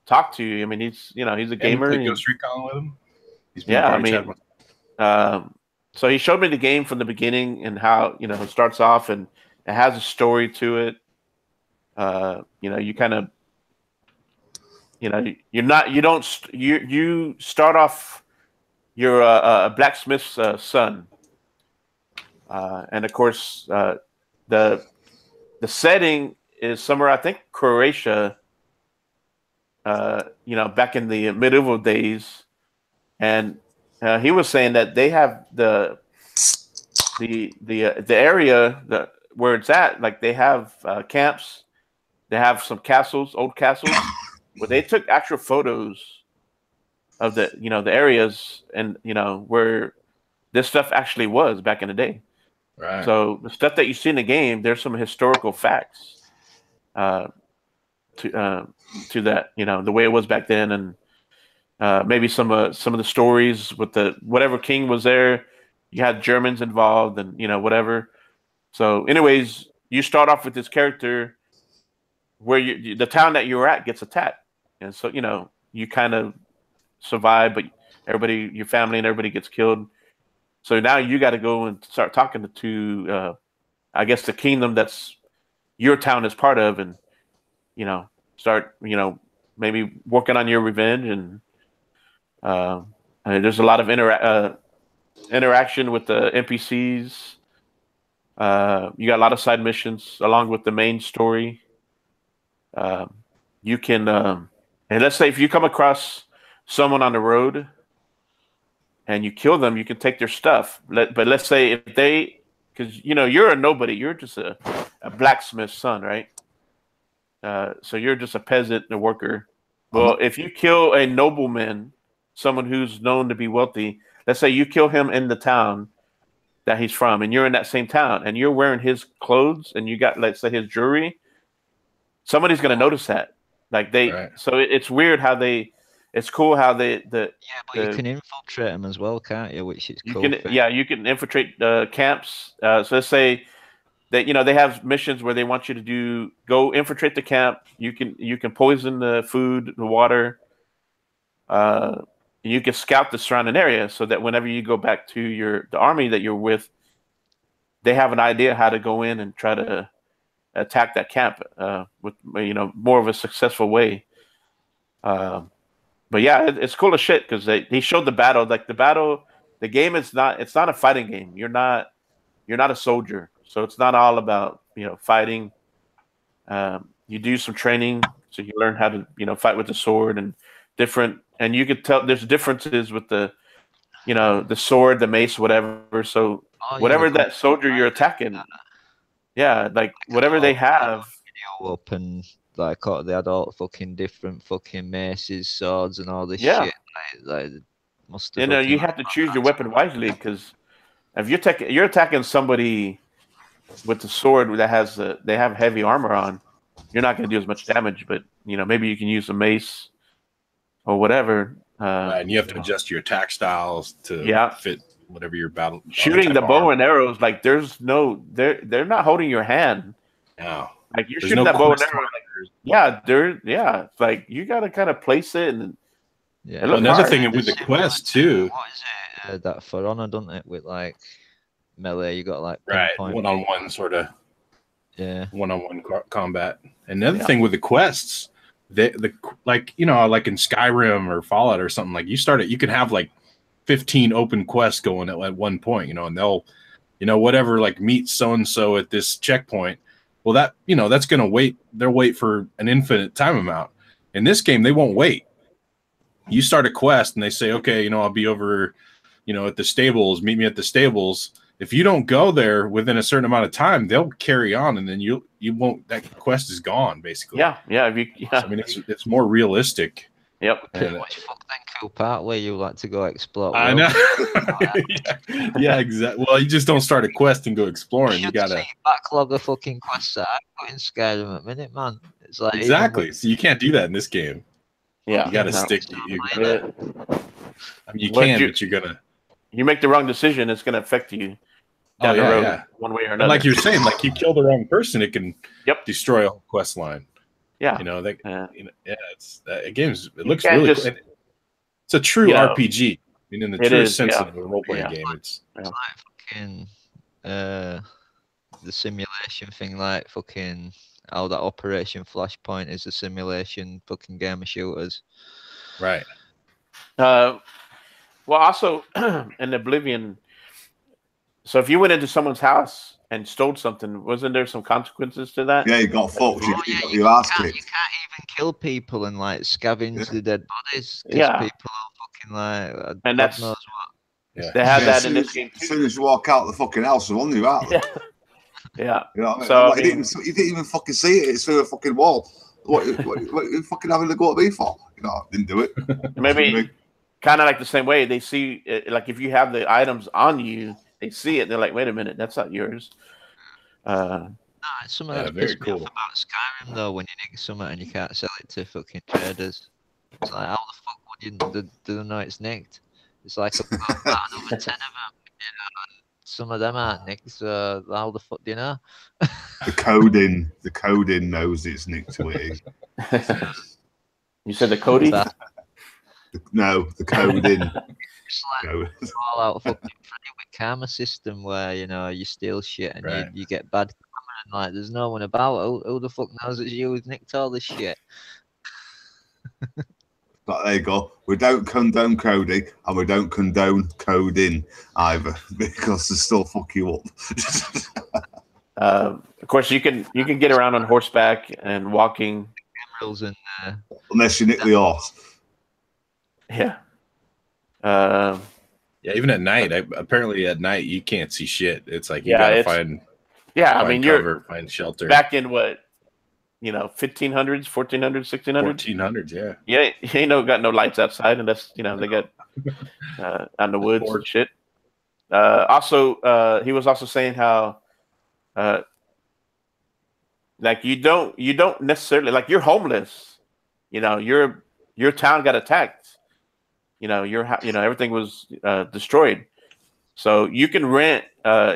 talk to you. I mean, he's a gamer. And Ghost Recon with him. He's been Yeah, on I party mean, chat. so he showed me the game from the beginning and how it starts off, and it has a story to it. You kind of, you start off, you're a blacksmith's son, and of course the setting is somewhere, I think, Croatia. Back in the medieval days, and he was saying that they have the area where it's at, like they have camps, they have some old castles, where they took actual photos of the areas and where this stuff actually was back in the day. Right. So the stuff that you see in the game, there's some historical facts to that, the way it was back then, and maybe some of the stories with whatever king was there. You had Germans involved, and whatever. So, anyways, you start off with this character where the town that you were at gets attacked, and so you kind of survive, but your family and everybody gets killed. So now you got to go and start talking to I guess the kingdom that's your town is part of, and start maybe working on your revenge, and there's a lot of interaction with the NPCs. You got a lot of side missions along with the main story. You can and let's say if you come across someone on the road and you kill them, you can take their stuff. But let's say if because you're a nobody, you're just a blacksmith's son, right? So you're just a peasant and a worker. Well, if you kill a nobleman, someone who's known to be wealthy, let's say you kill him in the town that he's from, and you're in that same town, and you're wearing his clothes, and you got, let's say, his jewelry, somebody's going to notice that. Like so it's weird how it's cool how you can infiltrate them as well, can't you? Which is cool. You can infiltrate camps. So let's say that they have missions where they want you to go infiltrate the camp. You can poison the food, the water. You can scout the surrounding area so that whenever you go back to the army that you're with, they have an idea how to go in and try to attack that camp with more of a successful way. But yeah, it's cool as shit because he showed the battle. Like the game it's not a fighting game. You're not a soldier, so it's not all about fighting. You do some training, so you learn how to fight with the sword and different. And you could tell there's differences with the sword, the mace, whatever. So whatever that soldier you're attacking, like whatever they have. Up and like they had all fucking different fucking maces, swords, and all this shit. Like must have. You have to choose your weapon wisely because if you're attacking somebody with the sword that they have heavy armor on, you're not going to do as much damage. But maybe you can use a mace or whatever. And you have to adjust your attack styles to fit whatever your battle shooting the bow and arrows. Like there's no, they're not holding your hand. No, like you're there's shooting no that bow and quest arrow. markers. It's like you got to kind of place it and. Yeah. Well, another hard. thing with the quest too. What is it? That For Honor, doesn't it? With like melee, you got like Right, pinpoint. one-on-one sort of. Yeah. One-on-one combat. Another thing with the quests, like in Skyrim or Fallout or something, like you can have like 15 open quests going at one point, and they'll, whatever, like meet so and so at this checkpoint. Well, that that's gonna wait. They'll wait for an infinite time amount. In this game, they won't wait. You start a quest and they say, okay, I'll be over, at the stables. Meet me at the stables. If you don't go there within a certain amount of time, they'll carry on, and then you won't. That quest is gone, basically. Yeah. So, I mean, it's more realistic. Yep. Pretty much fuck then cool part where you like to go explore. I know. yeah, exactly. Well, you just don't start a quest and go exploring. You gotta backlog of fucking quests that I put in Skyrim at minute, man. It's like exactly. So you can't do that in this game. Yeah, you gotta stick. I mean, you can, but you're gonna. You make the wrong decision, it's gonna affect you down the road one way or another. And like you're saying, like you kill the wrong person, it can destroy a whole quest line. Yeah, it's game's. It looks really cool. It's a true RPG. I mean, in the truest sense of a role playing game, it's like fucking the simulation thing, like fucking how that Operation Flashpoint is a simulation fucking game of shooters. Right. Well, also in Oblivion, so if you went into someone's house and stole something, wasn't there some consequences to that? Yeah, you got fucked. You can't even kill people and like scavenge the dead bodies. Yeah. People are fucking like, and that's knows what. Yeah. They had that in this game too. As soon as you walk out the fucking house, they're on you, aren't they? Yeah. You know what I mean? So like, you didn't even fucking see it. It's through a fucking wall. What you fucking having to go at me for? I didn't do it. Maybe kind of like the same way they see it, like if you have the items on you, they see it. They're like, wait a minute, that's not yours. Something that's very cool about Skyrim though, when you nick something and you can't sell it to fucking traders. It's like, how the fuck would you do they know it's nicked? It's like I've got about another 10 of them. Some of them aren't nicked, so how the fuck do you know? The coding knows it's nicked, Witty. You said the Cody? No, the coding. It's like all out fucking with karma system where you steal shit and you get bad karma and like there's no one about. Who the fuck knows it's you who's nicked all this shit? But there you go. We don't condone coding and we don't condone coding either because they still fuck you up. Of course, you can get around on horseback and walking. Unless you nick the horse. Yeah. Even at night. Apparently, at night you can't see shit. It's like you gotta find. Yeah, I mean, cover, find shelter. Back in what, 1500s, 1400s, 1600s? 1400s, yeah. Yeah, you ain't got no lights outside, and that's, they got out in the woods and shit. Also, he was also saying how, like you don't necessarily, like you're homeless, your town got attacked, everything was destroyed. So you can rent.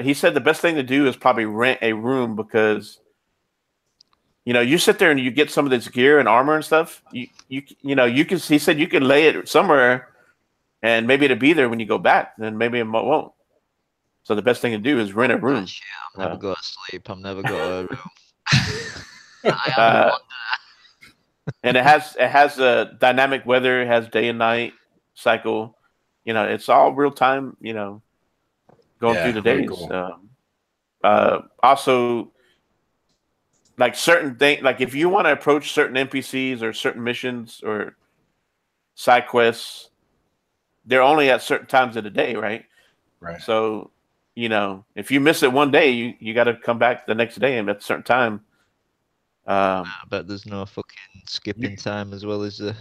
He said the best thing to do is probably rent a room because, you sit there and you get some of this gear and armor and stuff. You can. He said you can lay it somewhere, and maybe it'll be there when you go back. Then maybe it won't. So the best thing to do is rent a room. I'm never go to sleep. I'm never go to a room. And it has a dynamic weather. It has day and night cycle. It's all real time. Going through the days. Cool. Also, like certain things, like if you want to approach certain NPCs or certain missions or side quests, they're only at certain times of the day, right? Right. So, if you miss it one day, you got to come back the next day and at a certain time. But there's no fucking skipping time as well as the.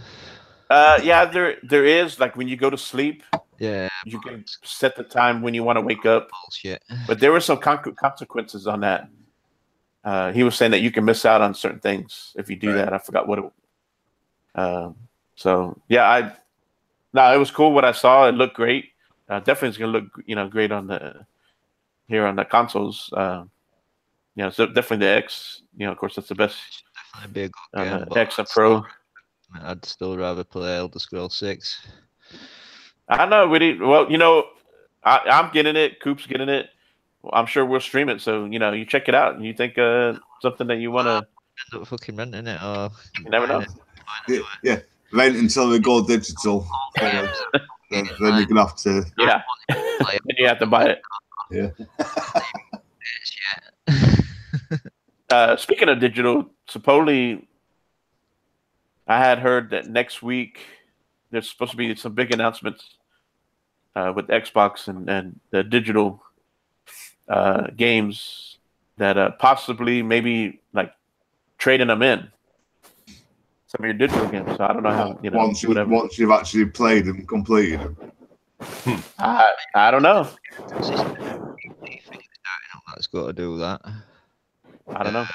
Yeah, there is. Like when you go to sleep, yeah, you can set the time when you want to wake up. Bullshit. But there were some consequences on that. He was saying that you can miss out on certain things if you do that. I forgot what it. So yeah, it was cool what I saw. It looked great. definitely is going to look great on the consoles. So definitely the X. Of course, that's the best. Definitely be a good game. The X and Pro. I'd still rather play Elder Scrolls 6. I know, Witty. Well, I'm getting it. Coop's getting it. Well, I'm sure we'll stream it. So you check it out, and you think something that you want to end up fucking renting it, or you never know. Yeah, rent until we go digital. then you're gonna have to. Yeah, then you have to buy it. Yeah. Speaking of digital, supposedly, I had heard that next week there's supposed to be some big announcements with Xbox and the digital games that possibly maybe like trading them in some of your digital games. So I don't know how once you've actually played and completed them. I don't know. That's got to do that. I don't know.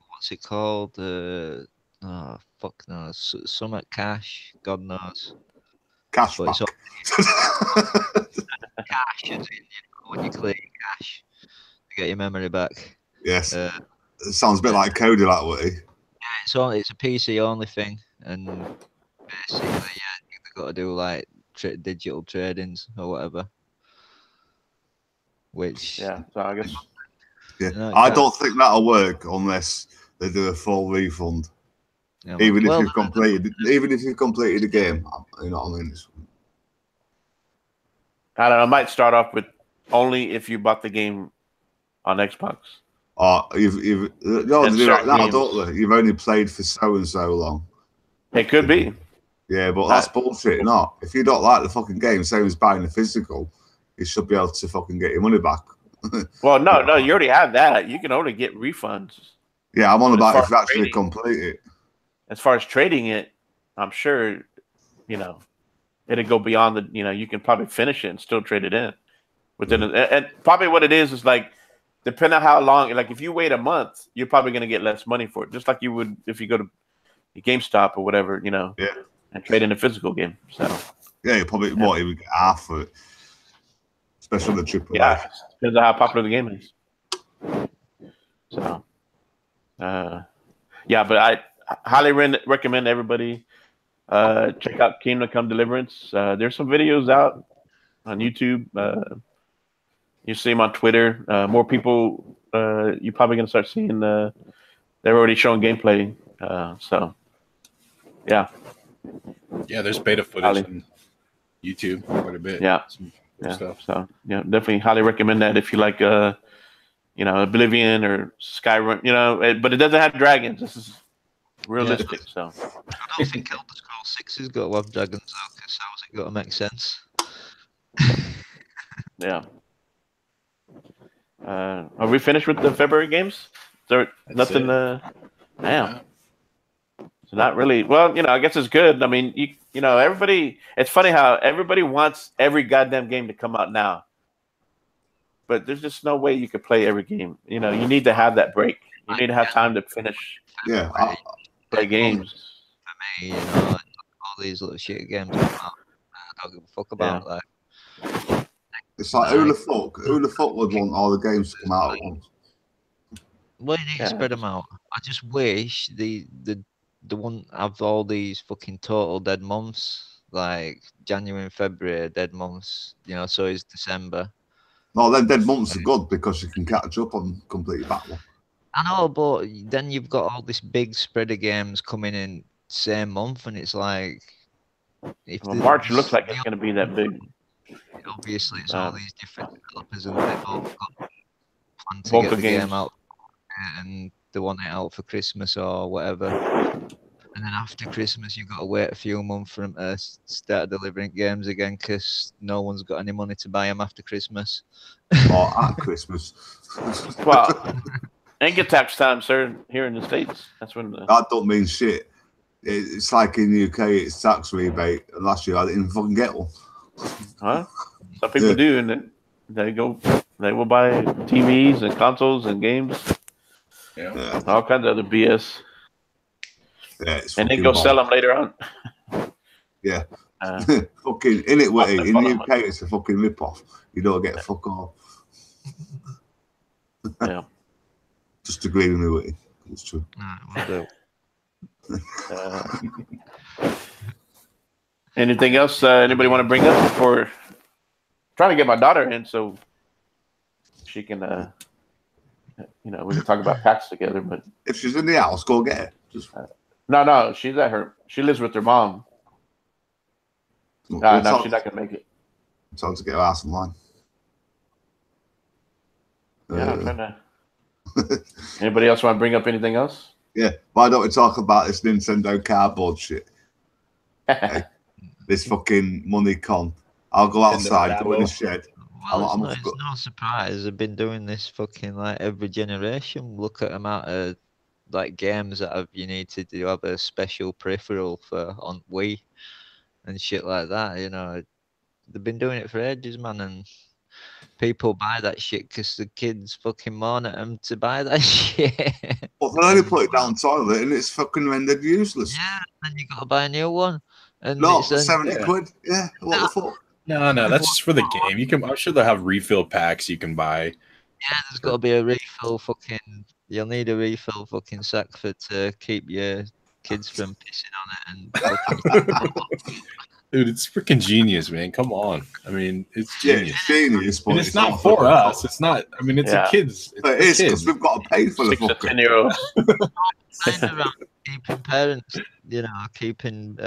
What's it called? Oh, fuck knows. Some cash. God knows. Cash but back. Cash, is it? When you clear your cash to get your memory back. Yes. It sounds a bit like Cody, that way. Yeah, it's a PC only thing, and basically, you've got to do like digital tradings or whatever. Which so I guess. Yeah, I don't think that'll work unless they do a full refund. Yeah, even if you've completed the game, you know what I mean? I don't know. I might start off with only if you bought the game on Xbox. You've don't they? You've only played for so and so long. It could be. Yeah, but that's bullshit. Not if you don't like the fucking game, same as buying the physical, you should be able to fucking get your money back. Well, no, you already have that. You can only get refunds. Yeah, I'm on about if you actually complete it. As far as trading it, I'm sure, it'll go beyond the, you can probably finish it and still trade it in. Within and probably what it is like, depending on how long, like if you wait a month, you're probably going to get less money for it. Just like you would if you go to GameStop or whatever, and trade in a physical game. So yeah, you probably even get half for it. Especially the AAA. Yeah, depends on how popular the game is. So, but I highly recommend everybody check out Kingdom Come Deliverance. There's some videos out on YouTube. You see them on Twitter. More people, you're probably going to start seeing. They're already showing gameplay. Yeah, there's beta footage on YouTube quite a bit. Stuff. So definitely highly recommend that if you like Oblivion or Skyrim, but it doesn't have dragons. This is realistic. So I don't think Elder Scrolls 6 has got to have dragons though, because how's it got to make sense? Yeah. Are we finished with the February games? Is there nothing? Damn. So not really. Well, I guess it's good. I mean, everybody. It's funny how everybody wants every goddamn game to come out now, but there's just no way you could play every game. You need to have that break. You need to have time to finish. Yeah. Play games. For me, all these little shit games come out. I don't give a fuck about that. It's like who the fuck would want all the games to come out at once? Well, you need to spread them out. I just wish the one of all these fucking total dead months, like January and February, dead months. So is December. No, then dead months are good because you can catch up on complete battle. I know, but then you've got all this big spread of games coming in same month, and it's like March looks like it's going to be that big. Obviously, it's all these different developers, and they've all got planned to get the game out, and they want it out for Christmas or whatever. And then after Christmas, you've got to wait a few months for them to start delivering games again because no one's got any money to buy them after Christmas. Or at Christmas. Well, income tax time, sir, here in the States. That's when that don't mean shit. It's like in the UK, it's tax rebate. And last year, I didn't fucking get one. Huh? Some people do, and then they will buy TVs and consoles and games. Yeah. All kinds of other BS. Yeah, and then go sell them later on. Yeah. Fucking in it, Witty. In the UK, it's a fucking rip-off. You don't get fuck all. Yeah. Just agree with me, Witty. It's true. Anything else anybody want to bring up before trying to get my daughter in so she can we can talk about PAX together, but if she's in the house, go get her. Just... No, she's at her. She lives with her mom. No, she's not gonna make it. Time to get her ass online. Yeah, I'm trying to. Anybody else want to bring up anything else? Yeah, why don't we talk about this Nintendo cardboard shit? Hey, this fucking money con. I'll go outside, go in the shed. Well, it's no surprise. They've been doing this fucking like every generation. Look at the amount of like games that you need to do have a special peripheral for on Wii and shit like that. You know, they've been doing it for ages, man, and people buy that shit because the kids fucking moan at them to buy that shit. Well, they only put it down toilet and it's fucking rendered useless. Yeah, and you got to buy a new one. And no, 70 quid. Yeah, what the fuck? No, that's just for the game. You can. I'm sure they'll have refill packs you can buy. Yeah, there's got to be a refill fucking. You'll need a refill fucking sack to keep your kids from pissing on it and. Dude, it's freaking genius, man. Come on. I mean, it's genius. Yeah, it's genius, but and it's not for us. It's not. I mean, it's a kids. It is because we've got to pay for the fucking 10-year-old. Keeping parents, keeping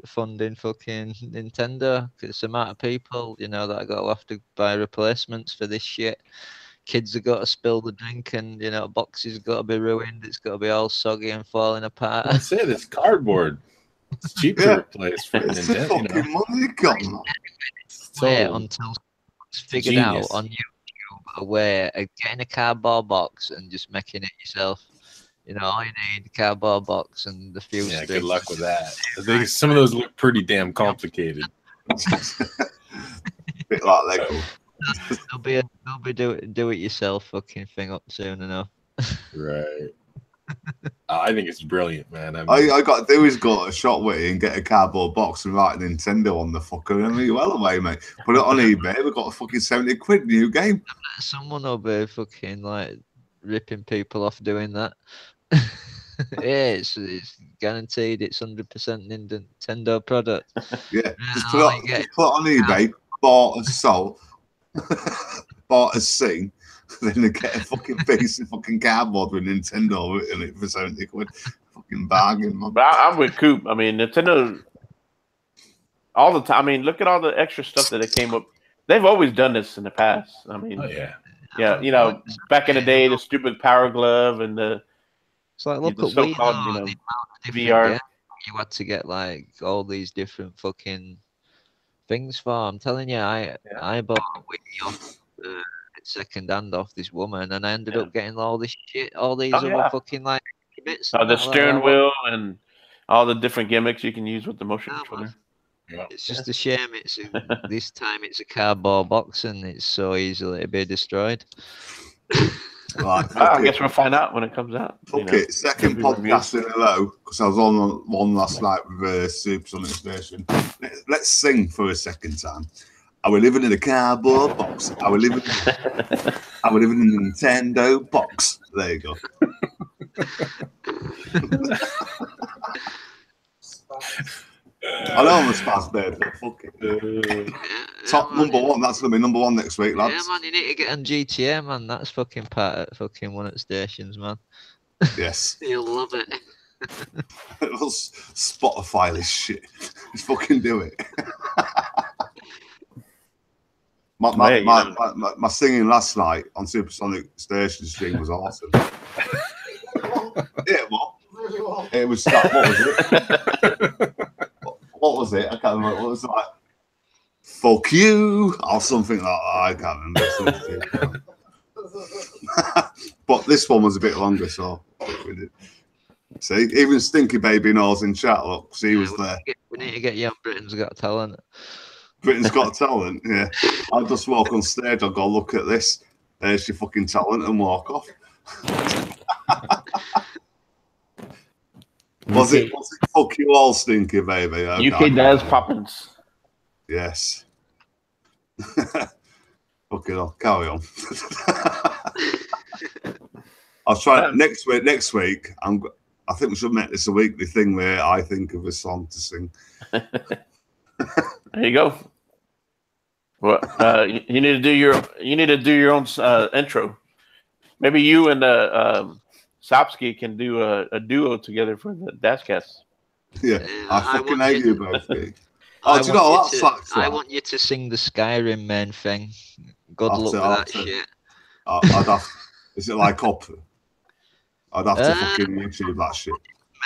funding fucking Nintendo because the amount of people, that are going to have to buy replacements for this shit. Kids have got to spill the drink and, boxes got to be ruined. It's got to be all soggy and falling apart. I said it's cardboard. It's cheap to replace for it's Nintendo. Fucking money gone. Wait until it's figured out on YouTube a way of getting a cardboard box and just making it yourself. All you need a cardboard box and the few Yeah, good luck with that. I think some of those look pretty damn complicated. Bit like Lego. There'll be do it yourself fucking thing up soon enough. Right. I think it's brilliant, man. I got to do is go to a shop with it and get a cardboard box and write Nintendo on the fucker and be well away, mate. Put it on eBay. We've got a fucking 70 quid new game. Someone will be fucking like ripping people off doing that. Yeah, it's guaranteed. It's 100% Nintendo product. Yeah, just put it on eBay. Bought a sold. Bought a sing. Then they get a fucking piece of fucking cardboard with Nintendo in it for 70 quid. Fucking bargain, man. But I'm with Coop. I mean, Nintendo all the time. I mean, look at all the extra stuff that it came up. They've always done this in the past. I mean, yeah, back in the day, the stupid Power Glove and the. It's like look at so-called, VR. You had to get like all these different fucking things for. I'm telling you, I bought a Wii off second hand off this woman, and I ended up getting all this shit, all these other fucking like bits. The steering wheel and all the different gimmicks you can use with the motion controller. Yeah. It's just a shame. This time it's a cardboard box and it's so easily to be destroyed. Right, I guess we'll find out when it comes out. Okay, second podcast in a row because I was on one last night with SuPRcooPR Station. Let's sing for a second time. Are we living in a cardboard box? Are we living in a Nintendo box? There you go. I know I'm a spaz babe, but fuck it. Top number one. That's gonna be number one next week, lads. Yeah, man, you need to get on GTA, man. That's fucking part of fucking one at stations, man. Yes. You'll love it. It'll Spotify this shit. Just fucking do it. My singing last night on Supersonic Station stream was awesome. Yeah, what? It was what was it? What was it? I can't remember. What was it like? Fuck you or something like that. I can't remember. But this one was a bit longer, so we did. See, even Stinky Baby knows in chat. Look, she was there. We need to get you on Britain's Got Talent. Britain's Got Talent, yeah. I'll just walk on stage, I'll go, look at this. There's your fucking talent and walk off. Was it fuck you all, Stinky Baby? UK Daz Poppins. Yes. Okay, I'll carry on. I'll try next week. I think we should make this a weekly thing where I think of a song to sing. There you go. Well, you need to do your own intro. Maybe you and Sopsky can do a duo together for the DazCast. Yeah, I fucking hate you both. Oh, do you know that's I want you to sing the Skyrim main thing. Good luck with that shit. I'd have. Is it like opera? I'd have to fucking YouTube that shit.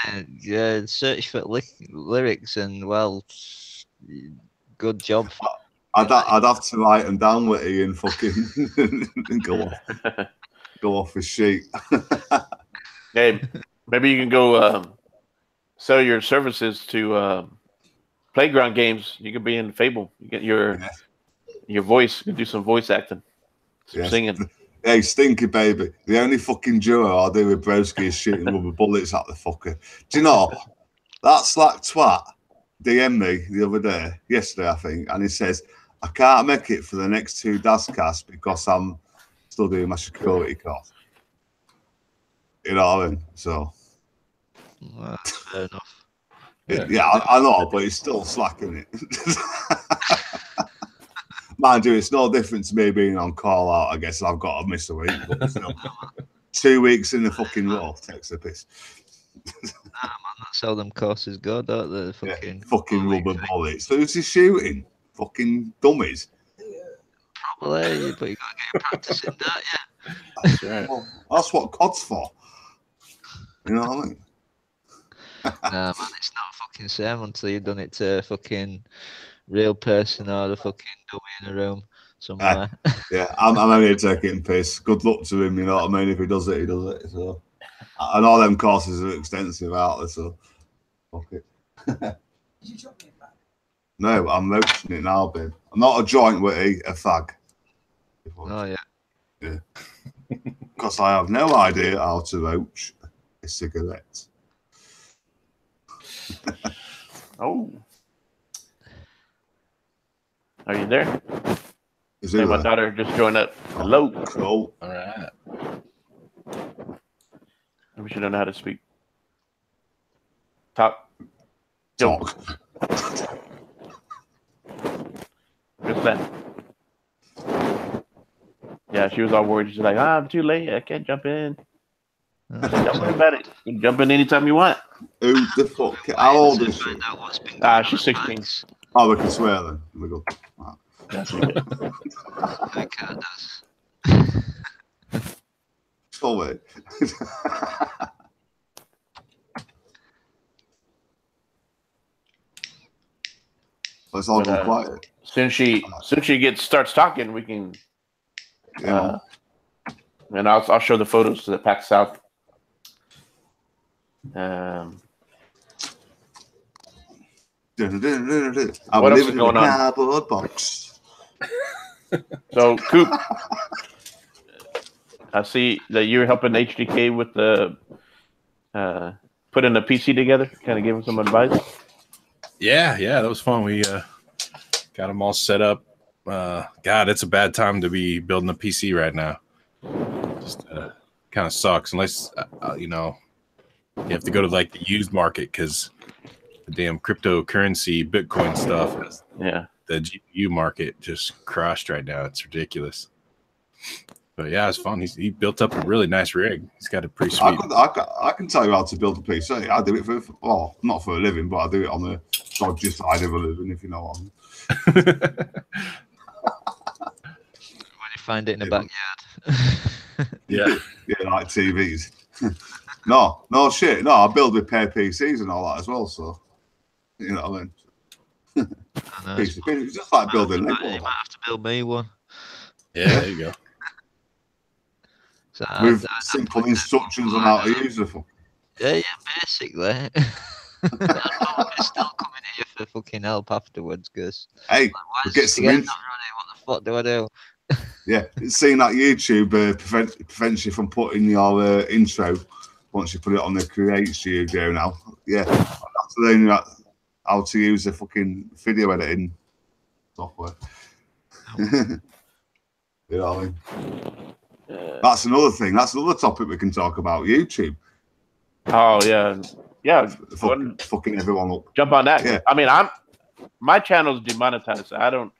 Man, yeah, search for lyrics and well, good job. I'd have to write them down with you and fucking and go off his sheet. Hey, maybe you can go sell your services to playground games. You could be in Fable. You get your voice. You can do some voice acting, some singing. Hey, Stinky Baby. The only fucking duo I do with Broski is shooting rubber bullets at the fucker. Do you know, that slack twat DM'd me the other day, yesterday I think, and he says, I can't make it for the next 2 DazCasts because I'm still doing my security course. You know what I mean? So. Well, that's fair enough. Yeah, I know, but he's still slacking it. Mind you, it's no different to me being on call out. I guess I've got to miss a week. But still, 2 weeks in the fucking row takes a piss. Man, that's how them courses go, don't they? Fucking rubber bullets. Who's he shooting? Fucking dummies. Probably, but you got to get practicing that, yeah. That's right. Well, that's what COD's for. You know what I mean? Nah, man, it's not fucking same until you've done it to a fucking real person or the fucking dummy in a room somewhere. Yeah, I'm only taking piss. Good luck to him, you know what I mean? If he does it, he does it. So, and all them courses are extensive out there, so fuck it. No, I'm roaching it now, babe. I'm not a joint witty, a fag. Oh, yeah. Yeah. Because I have no idea how to roach a cigarette. Oh. Are you there? Is hey, my daughter just joined up. Hello. Cool. All right. We should know how to speak. Talk. What's that? Yeah, she was all worried. She's like, I'm too late. I can't jump in. Don't worry about it. You can jump in anytime you want. Who the fuck? How old is she? She's 16. Oh, we can swear then. We go. My cat does. Oh, wait. Let's all go quiet. Soon she starts talking, we can. And I'll show the photos to the PAX South. I'm what else is living going in a on? cardboard box. So, Coop, I see that you're helping HDK with the putting a PC together. Kind of give him some advice. Yeah, that was fun. We got them all set up. God, it's a bad time to be building a PC right now. Just kind of sucks unless you have to go to like the used market because the damn cryptocurrency Bitcoin stuff. The GPU market just crushed right now. It's ridiculous. But yeah, it's fun. He built up a really nice rig. He's got a pretty sweet. I can tell you how to build a PC. I do it not for a living, but I do it on the dodgy side of a living, if you know what I mean. When you find it in the backyard. Yeah, like TVs. No shit. No, I build with pair PCs and all that as well. So, you know what I mean. It's just like building Lego. You might have to build me one. Yeah, there you go. So with simple instructions on how to use the phone. Yeah, basically. I'm probably still coming here for fucking help afterwards, because hey, like, get some not running. What the fuck do I do? Yeah, seeing that YouTube prevents you from putting your intro once you put it on the Create Studio now. Yeah, that's learning how to use the fucking video editing software. You know what I mean? That's another thing. That's another topic we can talk about. YouTube. Oh yeah, yeah. Fucking everyone up. Jump on that. Yeah. I mean, my channel's demonetized. So I don't.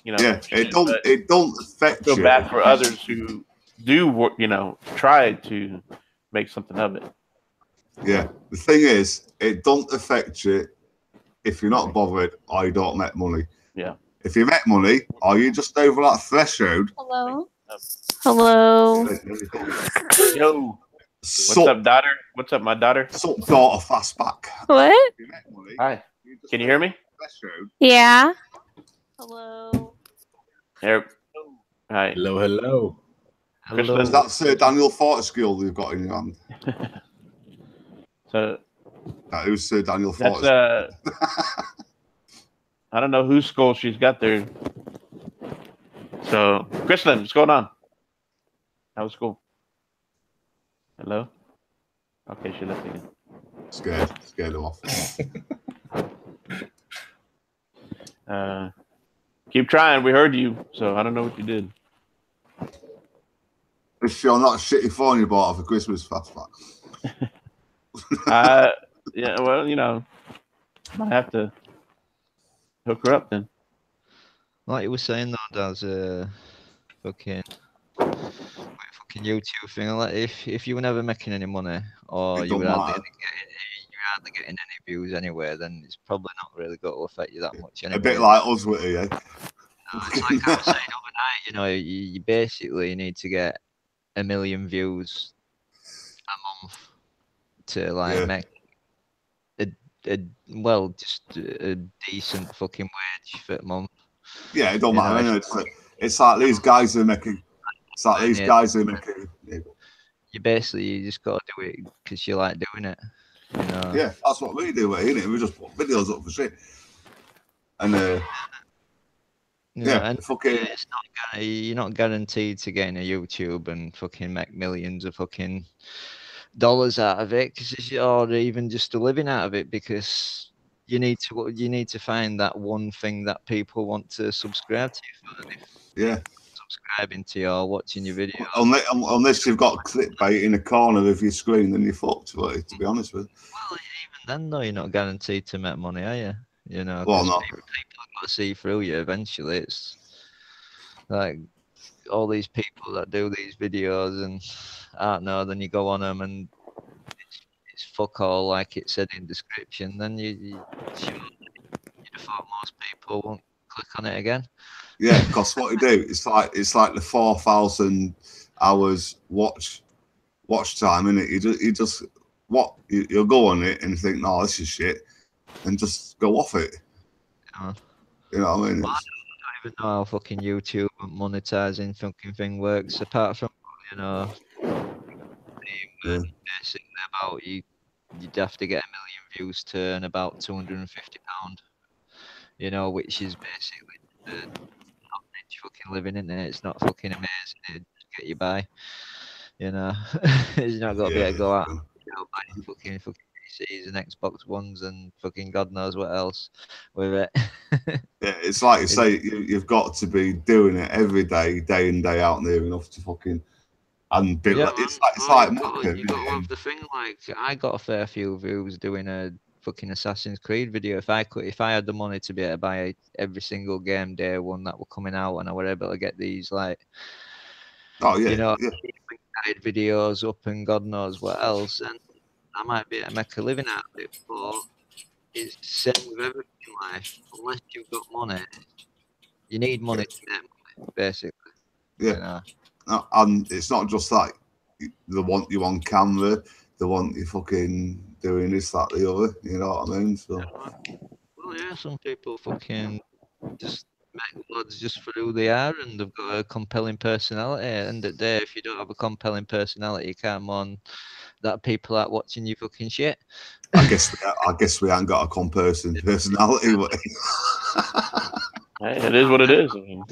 You know. Yeah. It don't affect feel you. bad for others who do, you know, try to make something of it. Yeah. The thing is, it don't affect you if you're not bothered or you don't make money. Yeah. If you make money, or you just over that threshold. Hello. Hello. Yo. What's up, daughter? What's up, my daughter? SuPRcooPR. What? Hi. Can you hear me? Yeah. Hello. Here. Hi. Hello, hello. Hello. Is that Sir Daniel Fortescue you've got in your hand? So. Who's Sir Daniel Fortescue? That's I don't know whose skull she's got there. So, Kristen, what's going on? How was school? Hello? Okay, she left again. Scared her off. Keep trying. We heard you, so I don't know what you did. Is she not a shitty phone you bought her for Christmas, Fastback? Yeah, well, you know, might have to hook her up then. Like you were saying though, Daz, fucking YouTube thing. Like if you were never making any money or you were hardly getting any views anyway, then it's probably not really going to affect you that much anyway. A bit like us, Witty, yeah. It's like I was saying overnight, you know, you basically need to get 1 million views a month to like make just a decent fucking wage for a month. Yeah, it don't matter. It's like these guys who are making. It's like these guys who are making. You just got to do it because you like doing it. You know? Yeah, that's what we do, isn't it? We just put videos up for shit. And it's not you're not guaranteed to get in a YouTube and fucking make millions of fucking dollars out of it, or even just a living out of it, because you need to find that one thing that people want to subscribe to you for. Subscribing to you or watching your video. Unless you've got clickbait in a corner of your screen, then you're fucked, to be honest with you. Well, even then, though, you're not guaranteed to make money, are you? You know, well, not. People have got to see through you eventually. It's like all these people that do these videos and I don't know, then you go on them and it's fuck all like it said in description, then you'd have thought most people won't click on it again. Yeah, because what you do, it's like the 4,000 hours watch time, innit? You'll go on it and think, no, this is shit, and just go off it. Yeah. You know what I mean? Well, I don't even know how fucking YouTube and monetizing fucking thing works, apart from, you know, basically about you'd have to get 1 million views to earn about £250, you know, which is basically the fucking living in it. It's not fucking amazing. It get you by, you know. It's not got to be able to go out, you know, buy fucking PCs and Xbox Ones and fucking God knows what else with it. Yeah, it's like you say, you've got to be doing it every day, day in, day out, near enough to fucking and build. Yeah, it's like you got to have the thing. Like I got a fair few views doing a fucking Assassin's Creed video. If I had the money to be able to buy every single game day one that were coming out, and I were able to get these like, you know, videos up and God knows what else, and I might be able to make a living out of it. But it's the same with everything in life. Unless you've got money, you need money to make money, basically. Yeah, you know? And it's not just that they want you on camera, they want you fucking doing this, that, the other. You know what I mean? So. Well, yeah, some people fucking just make blogs just for who they are, and they've got a compelling personality. At the end of the day, if you don't have a compelling personality, you can't moan that people aren't watching you fucking shit. I guess we haven't got a compelling personality. Hey, it is what it is. I mean.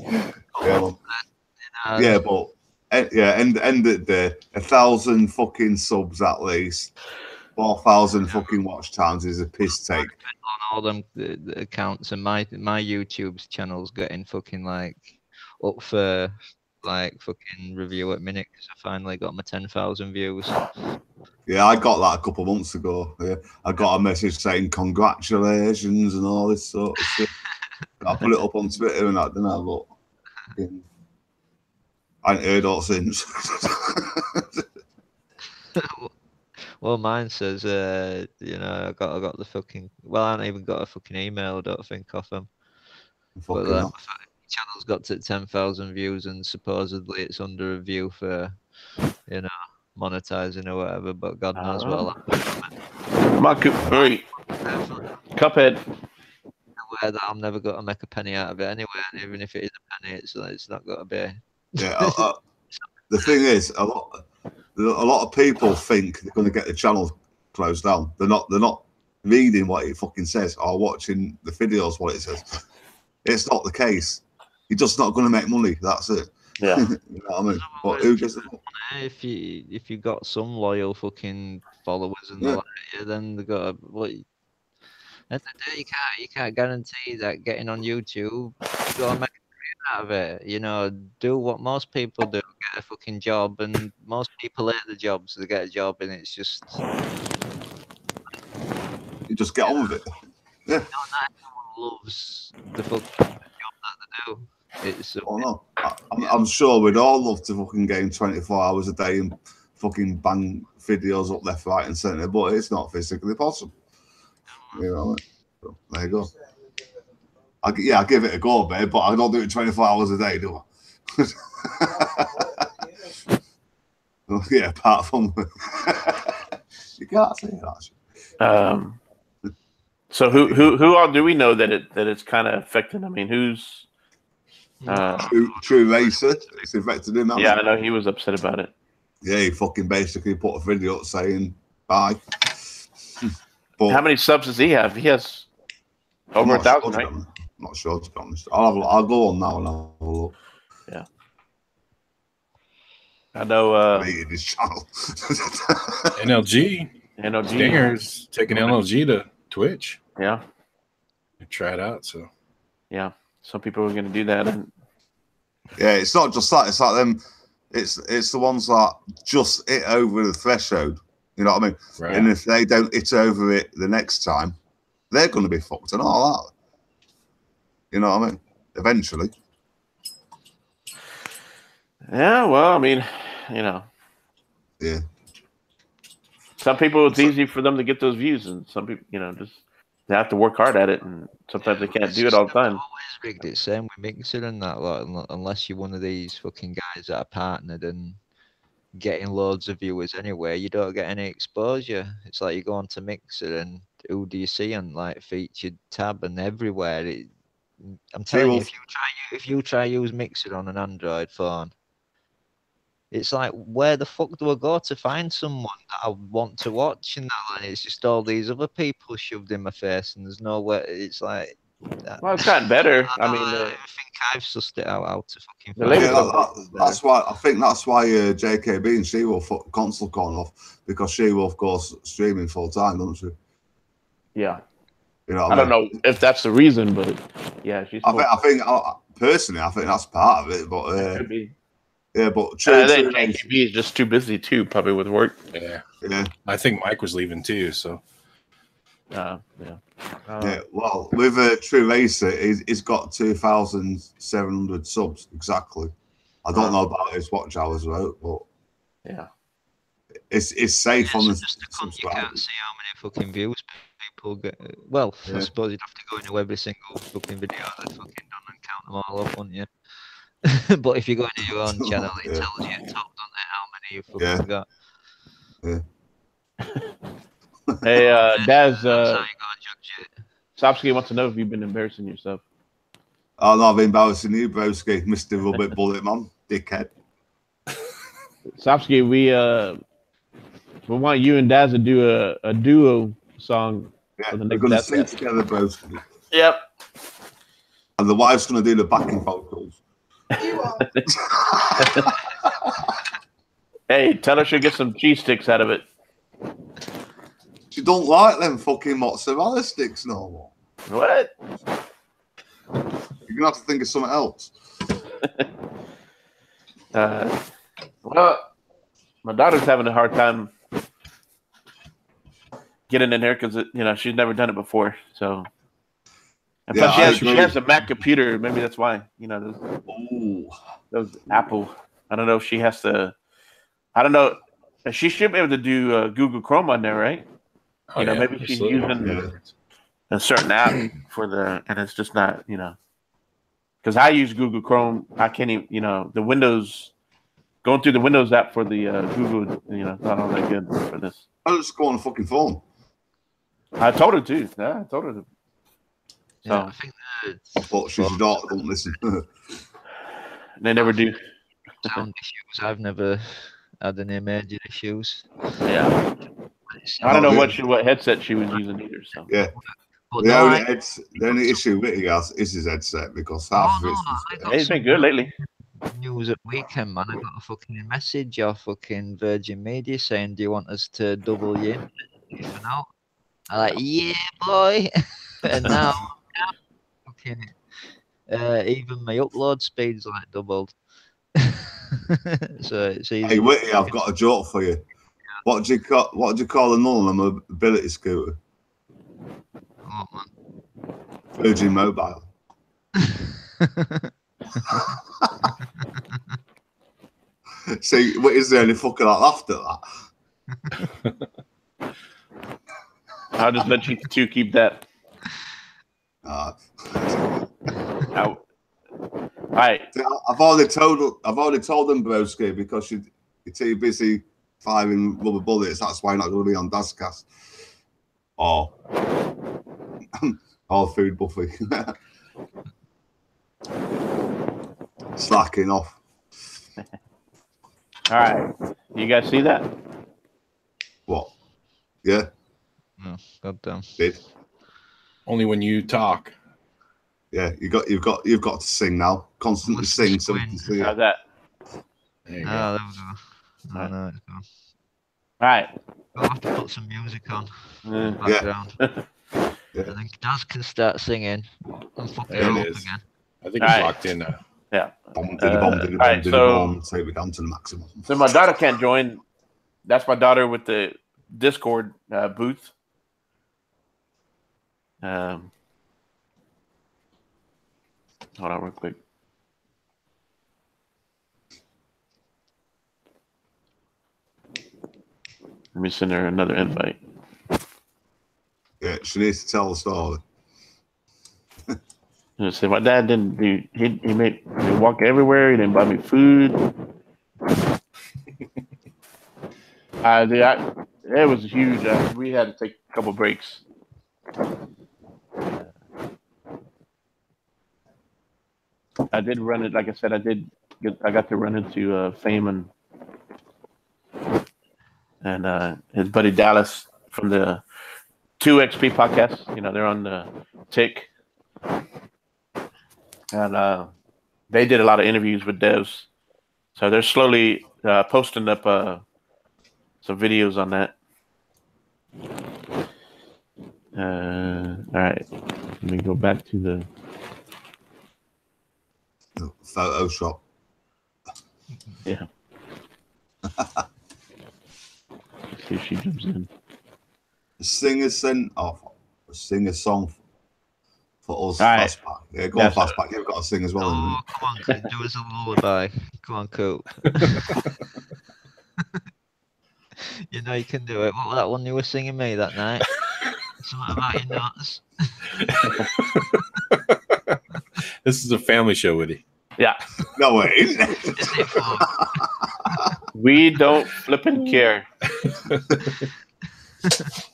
Yeah, but end of the day, 1,000 fucking subs at least. 4,000 fucking watch times is a piss take. On all them the accounts, and my YouTube's channel's getting fucking like up for like fucking review at minute because I finally got my 10,000 views. Yeah, I got that a couple of months ago. Yeah, I got a message saying congratulations and all this sort of shit. I put it up on Twitter and that, didn't I? But I ain't heard all since. Well, mine says, you know, I got the fucking. Well, I haven't even got a fucking email. I don't think off them. But the channel's got to 10,000 views, and supposedly it's under review for, you know, monetizing or whatever. But God knows what'll happen. My Cuphead. Aware that I'm never going to make a penny out of it anyway. And even if it is a penny, it's not going to be. Yeah. The thing is, a lot of people think they're going to get the channel closed down. They're not reading what it fucking says or watching the videos what it says. It's not the case. You're just not going to make money. That's it. Yeah. You know what I mean? But who gives a fuck? If you got some loyal fucking followers and the like, then they got to. Well, at the day, you can't guarantee that getting on YouTube, you gotta make a career out of it. You know, do what most people do, get a fucking job, and most people hate the job, so they get a job, and it's just you just get on with it. Yeah. Not everyone loves the fucking job that they do. It's no. I'm sure we'd all love to fucking game 24 hours a day and fucking bang videos up left, right, and centre, but it's not physically possible. You know, so there you go. I give it a go, babe, but I don't do it 24 hours a day, do I? Yeah, apart from you can't say that. So who all do we know that it's kind of affecting? I mean, who's True Racer? It's affected him. Yeah, I know he was upset about it. Yeah, he fucking basically put a video up saying bye. But how many subs does he have? He has over 1,000, right? I'm not sure, to be honest. I'll go on now and have a look. Yeah. I know. His channel. NLG. Stinger's taking LLG to Twitch. Yeah. Try it out. So. Yeah, some people are going to do that. And yeah, it's not just that. It's like them. It's the ones that just hit over the threshold. You know what I mean? Right. And if they don't hit over it the next time, they're going to be fucked and all that. You know what I mean? Eventually. Yeah, well, I mean, you know. Yeah. Some people, it's easy for them to get those views, and some people, you know, just they have to work hard at it, and sometimes they can't do it all the time. Always rigged it, same with mixing and that, like, unless you're one of these fucking guys that are partnered and getting loads of viewers anyway, you don't get any exposure. It's like you go on to Mixer and who do you see on like featured tab and everywhere. I'm telling you, if you try use Mixer on an Android phone, it's like, where the fuck do I go to find someone that I want to watch? And that, and it's just all these other people shoved in my face, and there's nowhere. It's like, well, it's gotten better. I mean, I think I've sussed it out how to fucking. That's why I think that's why JKB and she will fuck console con off, because she will of course streaming full time, doesn't she? Yeah. You know I don't know if that's the reason, but yeah, she's. I think personally, I think that's part of it, but it could be. Yeah, but I think JKB is just too busy too, probably with work. Yeah. I think Mike was leaving too, so. Yeah. Well, with True Racer, he's got 2,700 subs exactly. I don't know about his watch hours, though, but yeah, it's safe on the. You can't see how many fucking views people get. Well, I suppose you'd have to go into every single fucking video that's fucking done and count them all up, wouldn't you? But if you go into your own channel, it tells you top, doesn't it, how many you fucking got. Yeah. Hey, Daz, Sopsky wants to know if you've been embarrassing yourself. Oh, no, I've been embarrassing you, broski, Mr. Rubbit Bullet Man, dickhead. Sopsky, we want you and Daz to do a duo song. Yeah, for the we're next going to DazCast. sing together, broski. Yep. And the wife's going to do the backing vocals. Hey, tell her she'll get some cheese sticks out of it. don't like them fucking mozzarella sticks no more. What? You're gonna have to think of something else. Well, my daughter's having a hard time getting in here because she's never done it before. So, and Yeah, plus she has a Mac computer. Maybe that's why. Those Apple. I don't know if she has to. I don't know. She should be able to do Google Chrome on there, right? Maybe she's using a certain app for and it's just not, because I use Google Chrome. I can't even, the Windows, going through the Windows app for the Google, not all that good for this. I'll just go on the fucking phone. I told her to. Yeah, I told her to. So, yeah, I think But she's your daughter, don't listen. They never do. sound issues. I've never had any major issues. Yeah. I don't know what headset she was using either. So yeah. But The only issue Witty has is his headset because half of it's been good lately. News at weekend, man. I got a fucking message off fucking Virgin Media saying, "Do you want us to double you for now?" I'm like, "Yeah, boy." And now, fucking, even my upload speed's like doubled. So it's easy. Hey Witty, I've got a joke for you. What do you call a null on a mobility scooter? Oh, man. Virgin Mobile. See, what is there any fucking like laughed at that? I'll just let you two keep that. Out. All right. I've already told them, Broski, because you're too busy firing rubber bullets. That's why you're not going to be on DazCast or Food Buffy. Slacking off. All right. You guys see that? What? Yeah. Oh, goddamn. Did. Only when you talk. Yeah, you've got to sing now. Constantly sing so we can see How's it. that? There you Oh, go. there we go. Oh, no, it's gone. All right. I'll have to put some music on in the Yeah. background. And then Daz can start singing and fuck it There all it up is. again. I think All it's right. locked in now. Yeah. Bomb, so- take it down to the maximum. So my daughter can't join. That's my daughter with the Discord booth. Hold on real quick. Let me send her another invite. Yeah, she needs to tell the story. I said my dad didn't do. He made me walk everywhere. He didn't buy me food. It was huge. We had to take a couple breaks. I did run it. Like I said, I got to run into Fame and his buddy Dallas from the 2XP podcast. They're on the Tick. And they did a lot of interviews with devs. So they're slowly posting up some videos on that. All right. Let me go back to the Photoshop. Yeah. Let's see if she jumps in. Sing a song for us. All right. Fastback. Yeah, go on, Fastback. You've got to sing as well. Oh, come on, kid, do us a lullaby. Come on, Coop. You know you can do it. What was that one you were singing me that night? Something about your nuts. This is a family show, Woody. Yeah. No way. Is it for? We don't flippin' care.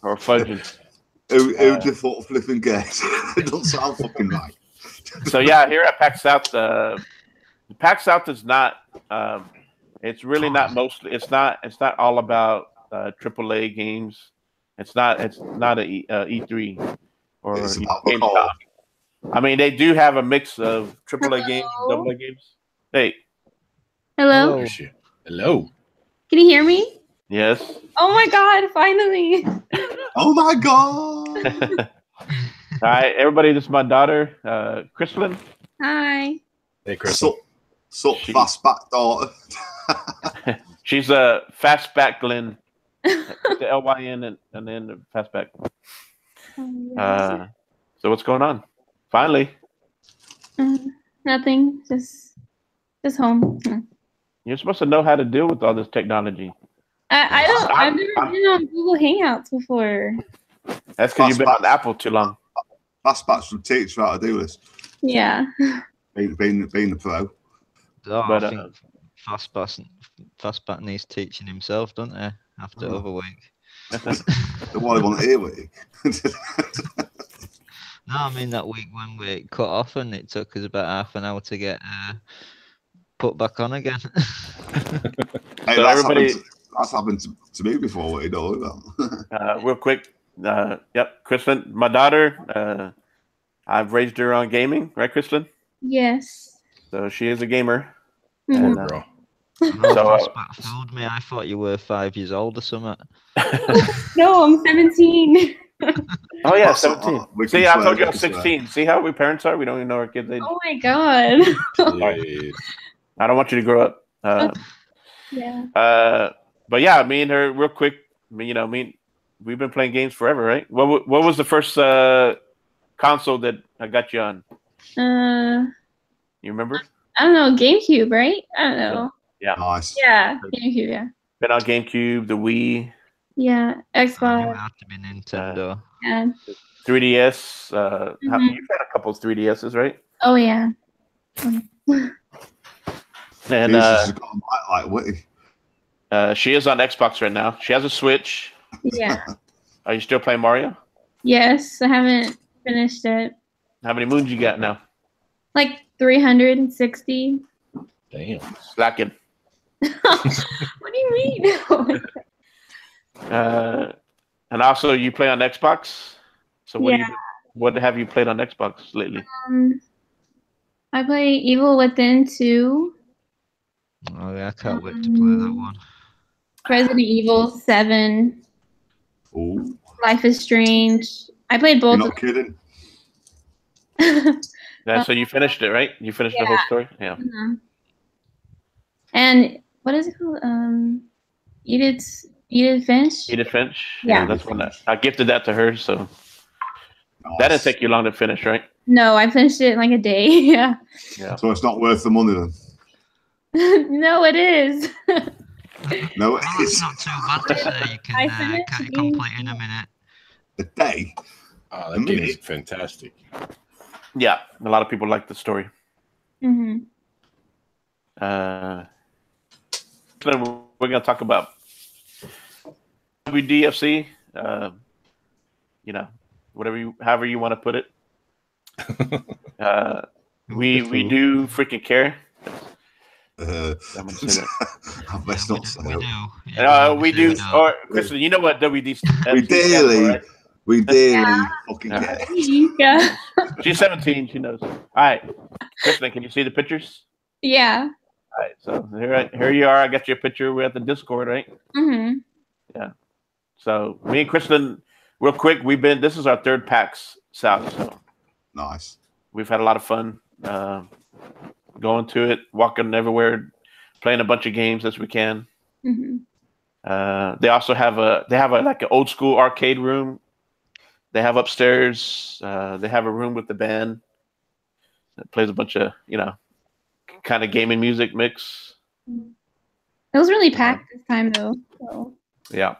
Or fudging. Who the thought flipping guess? It doesn't sound fucking right. So yeah, here at PAX South, PAX South is not. It's really not mostly. It's not all about AAA games. It's not a E3 or It's about GameStop. I mean, they do have a mix of AAA games, and AA games. Hey, Hello? Where's she? Hello. Can you hear me? Yes. Oh my God! Finally. Oh my god! All right, everybody. This is my daughter, Chrislyn. Hi. Hey, Chris. Sup, fastback daughter. She's a fastback Glenn. The LYN and then the fastback. So what's going on? Finally. Nothing. Just home. You're supposed to know how to deal with all this technology. I don't. I've never been on Google Hangouts before. That's because you've been on Apple too long. Fastback should teach you how to do this. Yeah. Being the pro. Oh, But, I think Fastback needs teaching himself, don't they? After other week. The one I want to hear with. No, I mean that week when we cut off and it took us about half an hour to get put back on again. Hey, So that's happened to me before. What you know about? Real quick. Yep, Chrislyn, my daughter. I've raised her on gaming, right, Chrislyn? Yes. So she is a gamer. Mhm. And, Bro. Fastback fooled me. I thought you were 5 years old or something. No, I'm 17. Oh yeah, That's 17. we See, can I swear, told you we I'm can swear. 16. See how we parents are? We don't even know our kids' age. Oh my God. Jeez. I don't want you to grow up. Yeah. But yeah, me and her, real quick. We've been playing games forever, right? What was the first console that I got you on? You remember? I don't know. GameCube, right? I don't know. Yeah. Nice. Yeah. GameCube. Yeah. Been on GameCube, the Wii, Yeah. I knew it Xbox. had to be Nintendo. Yeah. 3DS. Mhm. You've had a couple of 3DSs, right? Oh yeah. And Jesus has got a mic like Witty. she is on Xbox right now. She has a Switch. Yeah. Are you still playing Mario? Yes. I haven't finished it. How many moons you got now? Like 360. Damn. Slacking. What do you mean? And also, you play on Xbox. So what have you played on Xbox lately? I play Evil Within 2. Oh yeah, I can't wait to play that one. Resident Evil 7. Ooh, Life is Strange. I played you're both. not kidding. Yeah, so you finished it, right? You finished the whole story? Yeah. Mhm. And what is it called? Edith Finch? Edith Finch? Yeah. That's when I gifted that to her, so Nice. that didn't take you long to finish, right? No, I finished it in like a day. Yeah. Yeah. So it's not worth the money then. No, it is. No, Well, it's it's not too bad to say. You I can finished get it it. complete in a minute. a day. Oh, that game is fantastic. Yeah. A lot of people like the story. Hmm. We're going to talk about W.D.F.C. However you want to put it. We do freaking care. I'm gonna say that. I've messed up. We do. Yeah, We do. Or Kristen, you know what WD? We daily fucking Yeah. care. Yeah. She's 17. She knows. All right, Kristen, can you see the pictures? Yeah. All right, so here you are. I got your picture. We're at the Discord, right? Hmm. So me and Kristen, real quick, this is our third PAX South, so Nice. we've had a lot of fun going to it, walking everywhere, playing a bunch of games as we can. Hmm. They also have like an old school arcade room. They have upstairs. They have a room with the band that plays a bunch of kind of gaming music mix. It was really packed this time though. So. Yeah,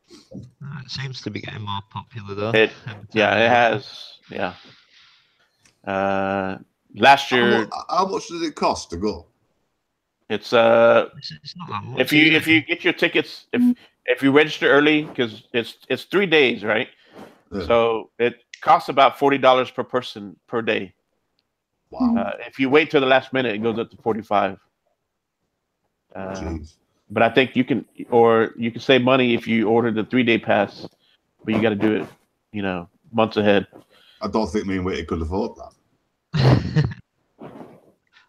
It seems to be getting more popular though. it has. Yeah. Last year, How much did it cost to go? it's It's not that much. if you get your tickets, if you register early, because it's 3 days, right? Yeah. So it costs about $40 per person per day. Wow. If you wait till the last minute, it goes up to 45. Jeez. But I think you can save money if you order the 3-day pass, but you got to do it, months ahead. I don't think me and Witty could afford that.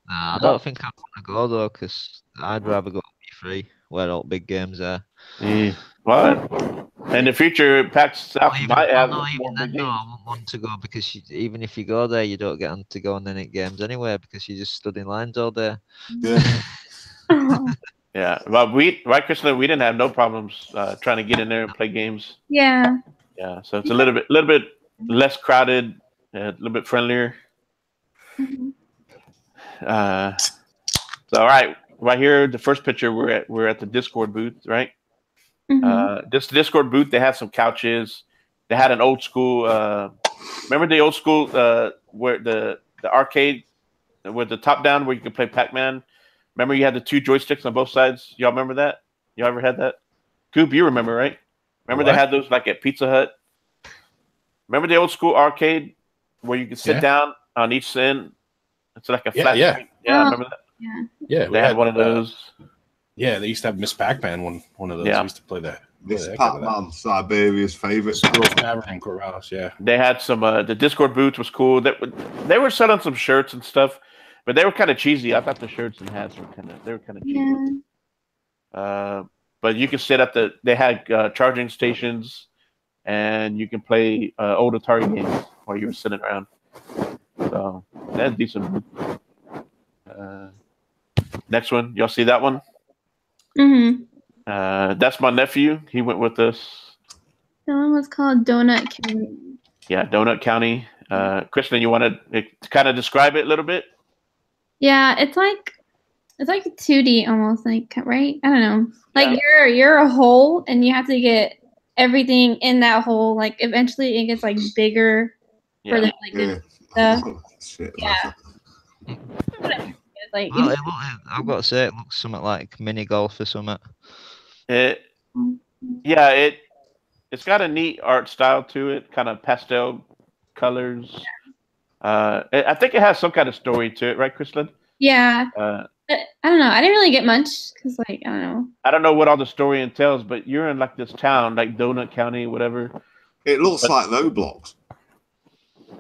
Nah, I don't think I want to go though, because I'd rather go be free. where all big games are. Yeah. Well, in the future, PAX South might have more big No, games. I wouldn't want to go because even if you go there, you don't get on to go on any games anyway because you just stood in lines all day. Yeah. Yeah, well, right, Kristen, we didn't have no problems trying to get in there and play games. Yeah. Yeah, so it's a little bit less crowded, a little bit friendlier. Mhm. So all right here, the first picture, we're at the Discord booth, right? Mhm. This Discord booth, they had some couches. They had an old school. Remember the old school where the arcade with the top down where you could play Pac-Man. Remember you had the 2 joysticks on both sides. Y'all remember that? Y'all ever had that? Coop, you remember, right? Remember they had those like at Pizza Hut. Remember the old school arcade where you could sit down on each end? It's like a flat screen. Yeah, remember that? Yeah. Yeah, They had one of those. Yeah, they used to have Miss Pac-Man one of those. Yeah. We used to play that. Miss Pac-Man, Siberia's favorite. Squirrel Tavern in Corrales, yeah. They had some. The Discord booth was cool. They were selling some shirts and stuff, but they were kind of cheesy. I thought the shirts and hats were kind of cheesy. Yeah. But you can sit at they had charging stations, and you can play old Atari games while you were sitting around. So that's decent. Next one, y'all see that one? Mhm. That's my nephew. He went with us. That one was called Donut County. Yeah, Donut County. Kristen, you want to kind of describe it a little bit? Yeah, it's like 2D almost, like, right? I don't know. Like Yeah. you're a hole and you have to get everything in that hole. Like eventually it gets like bigger for the like good stuff. Shit, Yeah. Like I've got to say, it looks something like mini golf or something. It's got a neat art style to it, kind of pastel colors. I think it has some kind of story to it, right, Kristen? Yeah. I don't know. I didn't really get much because, like, I don't know. I don't know what all the story entails, but you're in like this town, like Donut County, whatever. It looks like Roblox.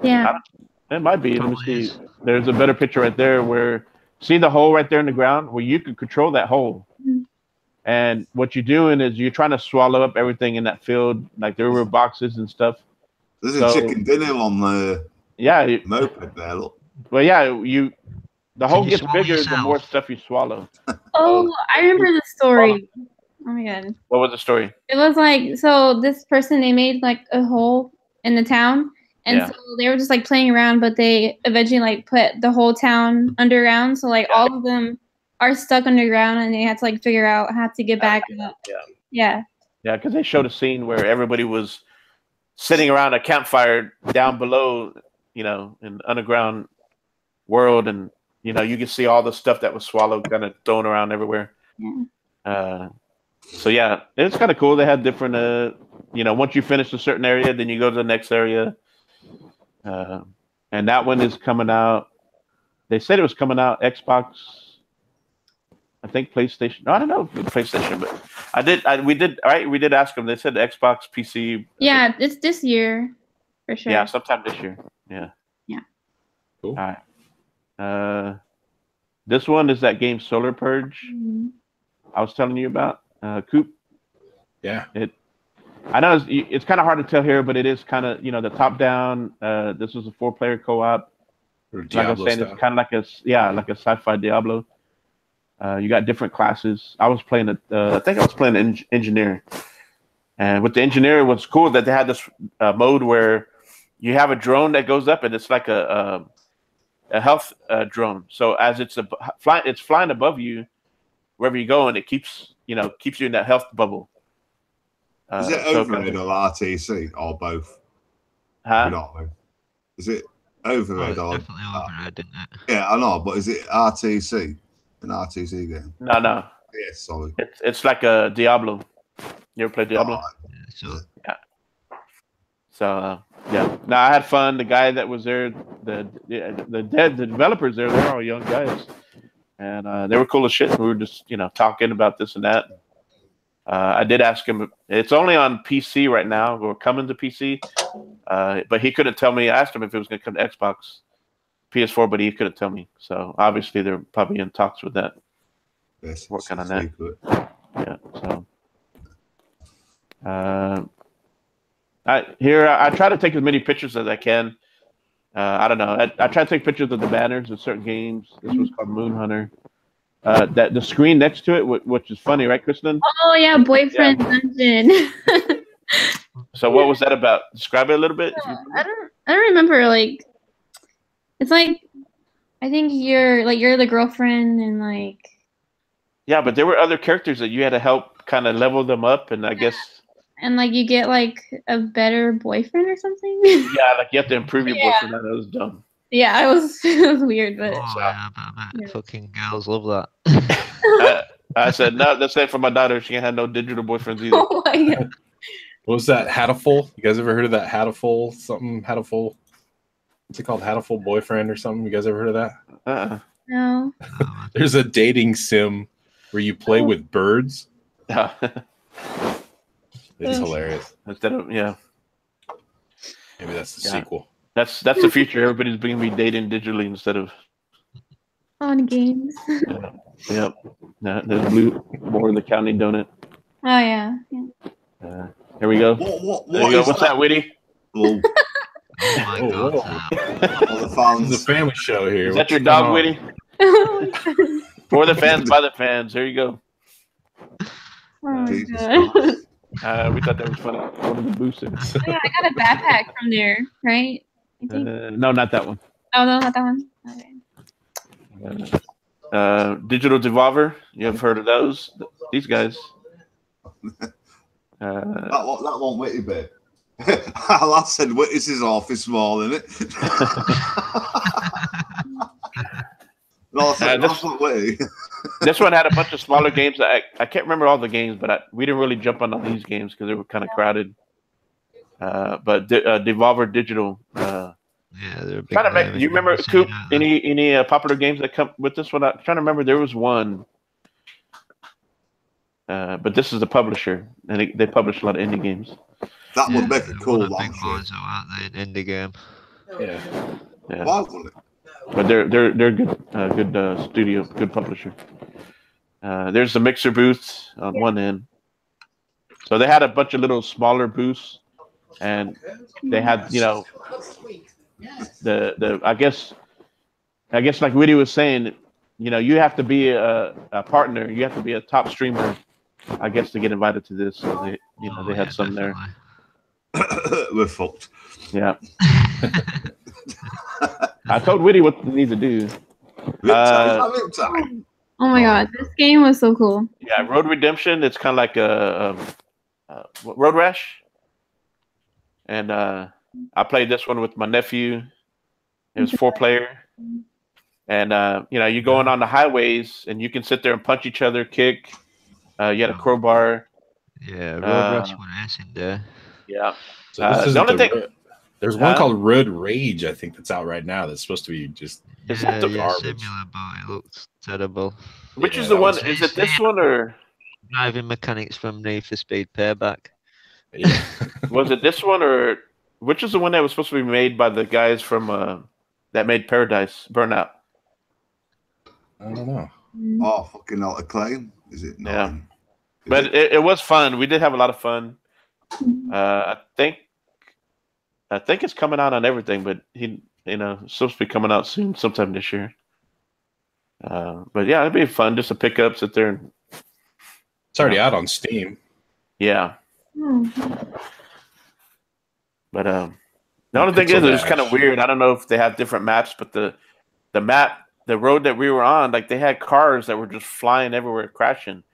Yeah. It might be. Let me see. There's a better picture right there where, see the hole right there in the ground where you can control that hole. Mm-hmm. And what you're doing is you're trying to swallow up everything in that field. Like there were boxes and stuff. There's a chicken dinner on the moped there. Look. Well, yeah, the hole gets bigger yourself? the more stuff you swallow. Oh, I remember the story. Oh my god. What was the story? It was like, so this person, they made like a hole in the town. And so they were just like playing around, but they eventually like put the whole town underground. So like all of them are stuck underground and they had to like figure out how to get back up. Yeah, because they showed a scene where everybody was sitting around a campfire down below, in the underground world, and you can see all the stuff that was swallowed kind of thrown around everywhere. So yeah, it's kind of cool. They had different once you finish a certain area, then you go to the next area. And that one is coming out. They said it was coming out Xbox, I think PlayStation. No, I don't know PlayStation, but we did ask them. They said Xbox, PC. Yeah, it's this year for sure. Yeah, sometime this year. Yeah. Cool. All right. This one is that game Solar Purge. Mm-hmm. I was telling you about. Coop. Yeah. I know it's kind of hard to tell here, but it is kind of the top down. This was a 4-player co-op. Like I was saying, it's kind of like a sci-fi Diablo. You got different classes. I was playing I think I was playing an engineer, and with the engineer, it was cool that they had this mode where you have a drone that goes up, and it's like a health drone. So as it's flying above you, wherever you go, and it keeps you in that health bubble. Is it overhead or RTC or both? Huh? Is it overhead or definitely overhead, isn't it? Yeah, I know, but is it RTC? An RTC game? No. Yeah, sorry. It's like a Diablo. You ever played Diablo? Yeah. So No, I had fun. The guy that was there, the developers there, they're all young guys, and they were cool as shit. We were just talking about this and that. I did ask him. It's only on PC right now, or coming to PC, but he couldn't tell me. I asked him if it was going to come to Xbox, PS4, but he couldn't tell me. So obviously they're probably in talks with that. Yes, working on that. Yeah. So, I try to take as many pictures as I can. I don't know. I try to take pictures of the banners of certain games. This was called Moon Hunter. That the screen next to it, which is funny, right, Kristen? Oh yeah, boyfriend dungeon. So what was that about? Describe it a little bit. I don't remember. Like, it's like, I think you're the girlfriend and like. Yeah, but there were other characters that you had to help kind of level them up, and I guess. And like you get like a better boyfriend or something. Yeah, like you have to improve your boyfriend. That was dumb. Yeah, it was weird, but. Oh, yeah. Fucking girls love that. I said no. That's it for my daughter. She can't have no digital boyfriends either. Oh my god. What was that? Hattiful? You guys ever heard of that? Hattiful something? Hattiful? What's it called? Hattiful boyfriend or something? You guys ever heard of that? No. There's a dating sim where you play with birds. It's hilarious. Instead of Maybe that's the sequel. That's the future. Everybody's going to be dating digitally instead of on games. Yep. No, there's blue more in the county donut. Oh yeah. Here we go. What there you go. What's that, Witty? Oh my god. This is a family show here. Is that your dog, Witty? For the fans, by the fans. There you go. Oh, we thought that was funny. One of the boosters. Oh, yeah, I got a backpack from there, right? I think. No, not that one. Oh no, not that one. Okay. Digital Devolver. You have heard of those? These guys. That one Witty bit. I said Witty's is awfully small, isn't it? No, that's not Witty. This one had a bunch of smaller games. I can't remember all the games, but we didn't really jump on these games because they were kind of crowded. But Devolver Digital. Yeah, they're big. Trying to make. You remember Coop? Any popular games that come with this one? I'm trying to remember. There was one. But this is the publisher, and they publish a lot of indie games. That would make it cool. Big boys, aren't they? Indie game. Yeah. Why would it? But they're good studio, good publisher. There's the mixer booth on one end. So they had a bunch of little smaller booths, and they had the I guess like Witty was saying, you have to be a partner, you have to be a top streamer, I guess, to get invited to this. So they had some definitely. there. We're fucked. Yeah. I told Witty what they need to do. Oh my god, this game was so cool. Yeah, Road Redemption. It's kind of like a Road Rash, and I played this one with my nephew. It was 4-player, and you're going on the highways, and you can sit there and punch each other, kick. You had a crowbar. Yeah, Road Rash was nice in there. Yeah. So this is the only thing. There's one called Road Rage, I think, that's out right now. That's supposed to be just similar, but it looks terrible. Which is the one? Is it this one or driving mechanics from Need for Speed Payback? Yeah. Was it this one or which is the one that was supposed to be made by the guys from that made Paradise Burnout? I don't know. Oh, fucking hell, Acclaim? Is it? No. Yeah. But it was fun. We did have a lot of fun. I think it's coming out on everything, but it's supposed to be coming out soon, sometime this year. But yeah, it'd be fun just to pick up, sit there, and it's already out on Steam. Yeah. But the only thing is, it's kind of weird. I don't know if they have different maps, but the road that we were on, like they had cars that were just flying everywhere, crashing.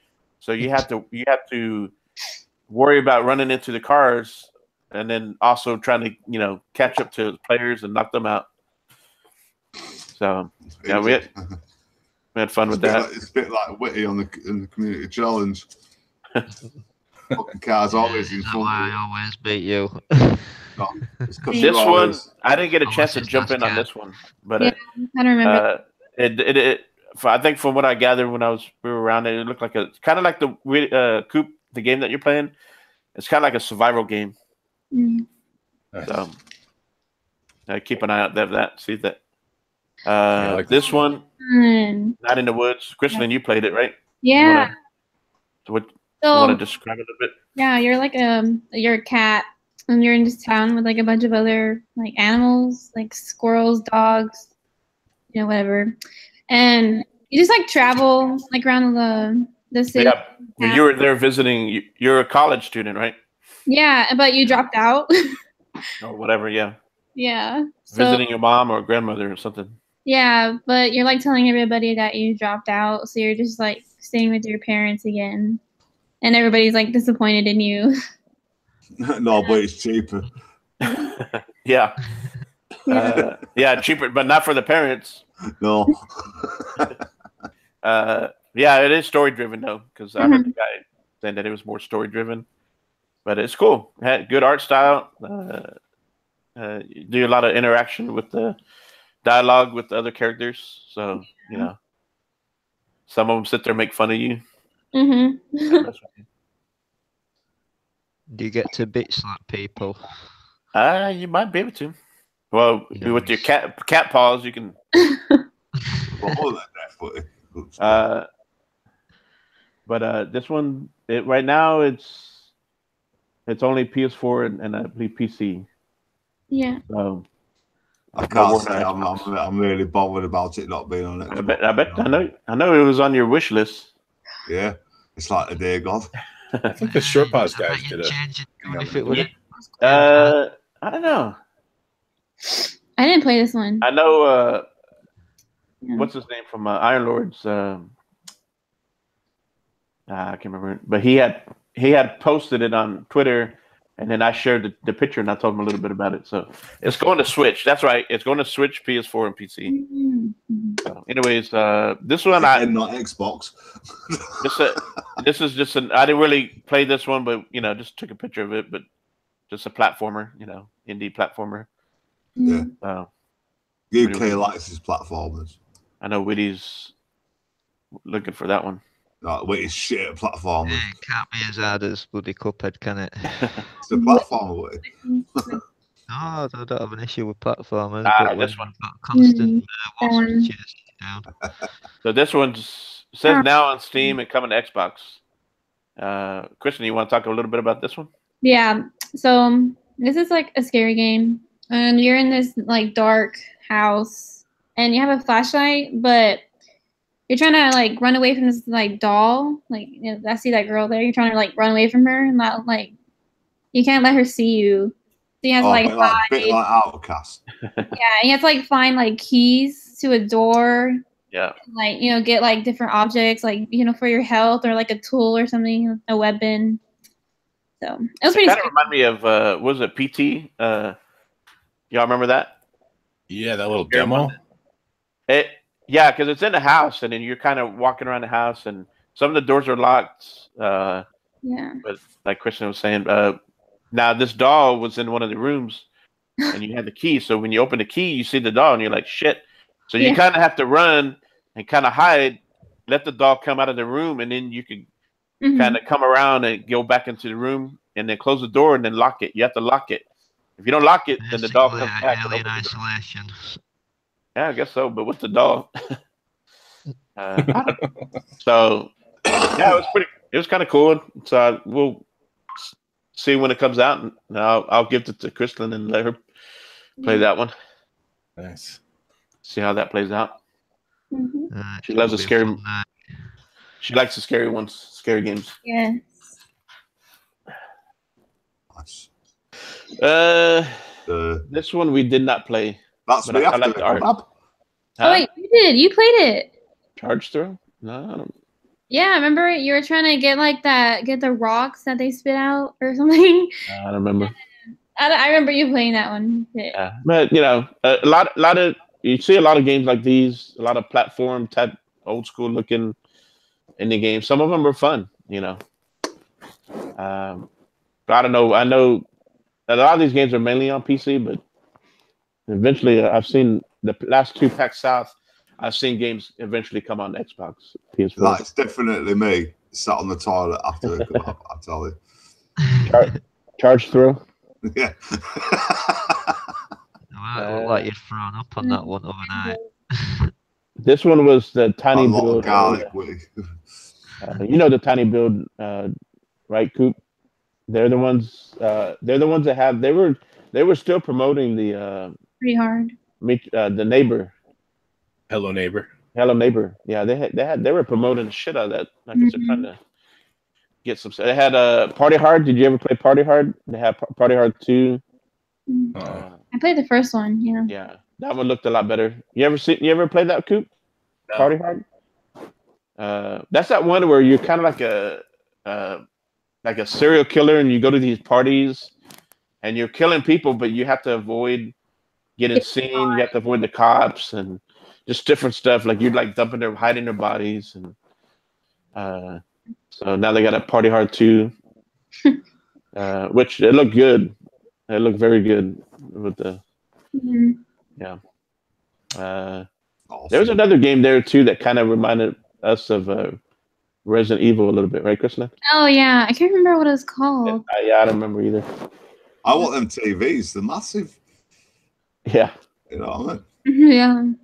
So you have to worry about running into the cars. And then also trying to, catch up to players and knock them out. So, yeah, we had fun with that. It's a bit like Witty in the community challenge. Fucking cars always in front. I always beat you. No, this one, I didn't get a chance to jump in on this one, but I don't remember. I think from what I gathered when we were around it looked like kind of like the Coop, the game that you're playing. It's kind of like a survival game. So keep an eye out there for that. See that. Like this one, Not in the Woods. Kristen, you played it, right? Yeah. So what So you want to describe it a bit? yeah, you're like you're a cat, and you're in this town with like a bunch of other like animals, like squirrels, dogs, whatever, and you just like travel like around the city. Yeah, well, you were there visiting. You're a college student, right? Yeah, but you dropped out. Or whatever. Yeah. Yeah. So, Visiting your mom or grandmother or something. yeah, but you're like telling everybody that you dropped out, so you're just like staying with your parents again, and everybody's like disappointed in you. No, but it's cheaper. Yeah. Yeah, cheaper, but not for the parents. No. Yeah, it is story driven though, because I heard the guy saying that it was more story driven. But it's cool. It had good art style. You do a lot of interaction with the dialogue with the other characters. So, some of them sit there and make fun of you. Mm-hmm. Do you get to bitch slap people? You might be able to. Well, with your cat paws, you can. But this one, right now, it's only PS4 and I believe PC. Yeah. So I can't say I'm really bothered about it not being on it. I bet. I know it was on your wish list. Yeah, it's like the day God. I think the Short Pause guys did it. I don't know. I didn't play this one. I know. What's his name from Iron Lords? I can't remember, but he had posted it on Twitter, and then I shared the picture, and I told him a little bit about it. So it's going to Switch. That's right. It's going to Switch, PS4, and PC. So anyways, this one and not Xbox. This is just I didn't really play this one, but just took a picture of it. But just a platformer, indie platformer. Yeah. UK likes his platformers. I know Witty's looking for that one. No, Witty's shit at platformers. Yeah, it can't be as hard as bloody Cuphead, can it? It's a platformer, Witty. No, I don't have an issue with platformers. But this one got constant down. So this one says now on Steam and coming to Xbox. Kristen, you want to talk a little bit about this one? Yeah. So this is like a scary game, and you're in this like dark house, and you have a flashlight, but you're trying to like run away from this like doll. Like I see that girl there. You're trying to like run away from her, and not like you can't let her see you. So you have to bit like Outcast. Yeah, you have to like find like keys to a door. Yeah. Like get like different objects, like for your health or like a tool or something, a weapon. So it was pretty. Kind of remind me of what was it, PT? Y'all remember that? Yeah, that little demo. Yeah, because it's in the house, and then you're kind of walking around the house, and some of the doors are locked. Yeah. But like Kristen was saying, now this doll was in one of the rooms, and you had the key. So when you open the key, you see the doll, and you're like, shit. So you kind of have to run and kind of hide, let the doll come out of the room, and then you can kind of come around and go back into the room, and then close the door, and then lock it. You have to lock it. If you don't lock it, then the doll comes back. Alien isolation. Yeah, I guess so. But with the doll, so yeah, it was kind of cool. So we'll see when it comes out, and I'll give it to Kristen and let her play that one. Nice. See how that plays out. She loves the scary. She likes the scary ones, scary games. Yeah. Nice. This one we did not play. That's but I like the art. Oh wait, you did. You played it. Charge Throw? No, I don't. Yeah, remember you were trying to get the rocks that they spit out or something. I don't remember. I remember you playing that one. Yeah, but a lot of you see a lot of games like these, a lot of platform type, old school looking indie games. Some of them are fun, But I don't know. I know a lot of these games are mainly on PC, but eventually, I've seen the last two PAX South. I've seen games eventually come on Xbox, PS4. That's definitely me. Sat on the toilet after it come up, I tell you. Charge Throw? Yeah. I look like you'd thrown up on that one overnight. This one was the tiny garlic. You know the Tiny Build, right, Coop? They're the ones. They're the ones that have. They were still promoting the Pretty hard. the neighbor. Hello Neighbor. Hello Neighbor. Yeah, they were promoting the shit out of that. I guess they're trying to get some. They had Party Hard. Did you ever play Party Hard? They had Party Hard 2. I played the first one. Yeah. Yeah, that one looked a lot better. You ever played that, Coop? No. Party Hard. That's that one where you're kind of like a serial killer, and you go to these parties, and you're killing people, but you have to avoid getting seen. You have to avoid the cops and just different stuff. Like you're like hiding their bodies, and so now they got a Party Hard 2, which it looked good. It looked very good with the yeah. There was another game there too that kind of reminded us of Resident Evil a little bit, right, Kristen? Oh yeah, I can't remember what it was called. Yeah, I don't remember either. I want them TVs. They're massive. Yeah. You know what I mean?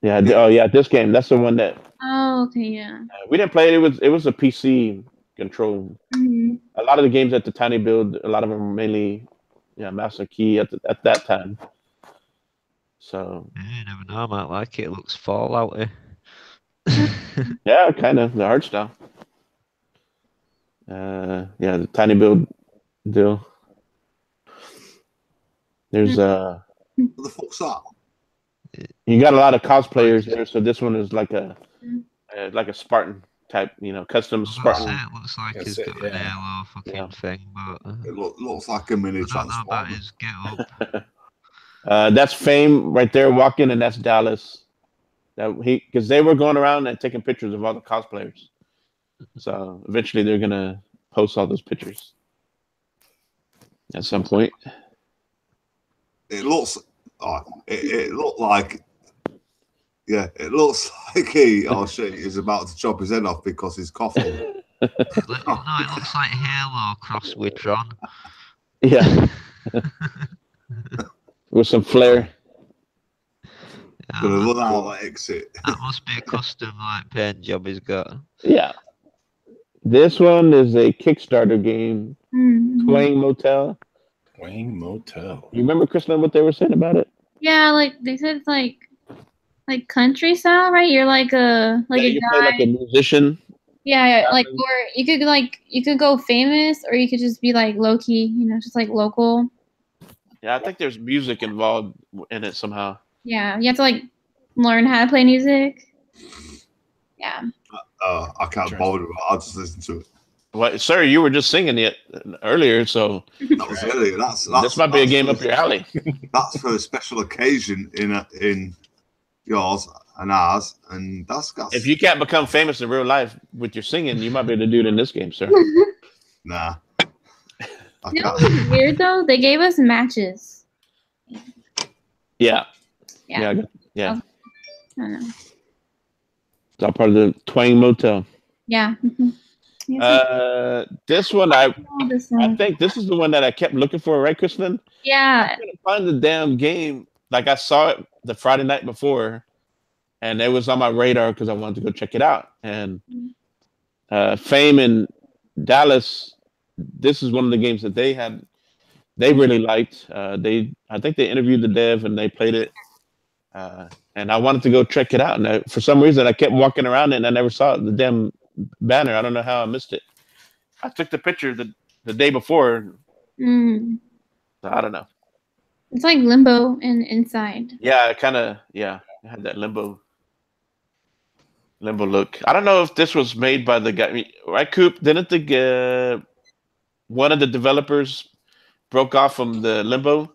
Yeah. Yeah. Oh yeah, this game. That's the one that. Oh okay, yeah. We didn't play it. It was a PC control. A lot of the games at the Tiny Build, a lot of them were mainly, Master Key at that time. So. You never know. I might like it. It looks Fallout-y. Yeah, kind of the art style. Yeah, the Tiny Build deal. There's What the fuck's that? you got a lot of cosplayers there, so this one is like a Spartan type, custom Spartan. It looks like he's got an Halo fucking thing, but It looks like a mini I don't know about Transformer. his get up. That's Fame right there walking, and that's Dallas. Because they were going around and taking pictures of all the cosplayers. So eventually they're gonna post all those pictures at some point. It looks. It looked like. Yeah, it looks like he is about to chop his head off because he's coughing. No, it looks like Halo crossed with Tron. Yeah. With some flair. Gonna run out of exit. That must be a custom paint job he's got. Yeah. This one is a Kickstarter game. Twang Motel. Twang Motel. You remember, Kristen, what they were saying about it? Yeah, like they said it's like country style, right? You're like a you guy. play like a musician. Yeah, like, or you could go famous, or you could just be like low key, just like local. Yeah, I think there's music involved in it somehow. Yeah, you have to like learn how to play music. Yeah. I can't bother with it. I'll just listen to it. What, sir? You were just singing it earlier, so That was earlier. this might be a game up your alley. That's for a special occasion in yours and ours, and that's If you can't become famous in real life with your singing, you might be able to do it in this game, sir. Nah. You know what's weird though? They gave us matches. Yeah. Yeah. I don't know. It's all part of the Twang Motel. Yeah. This one, I this one. think this is the one that I kept looking for, right, Kristen? Yeah. I couldn't find the damn game. Like I saw it the Friday night before, and it was on my radar because I wanted to go check it out. And Fame in Dallas, this is one of the games that they really liked. I think they interviewed the dev and they played it. And I wanted to go check it out. And for some reason, I kept walking around it and I never saw the damn banner. I don't know how I missed it. I took the picture the day before. So I don't know. It's like Limbo and Inside. Yeah, it kind of, it had that limbo look. I don't know if this was made by the guy, right, Coop? Didn't one of the developers broke off from the Limbo?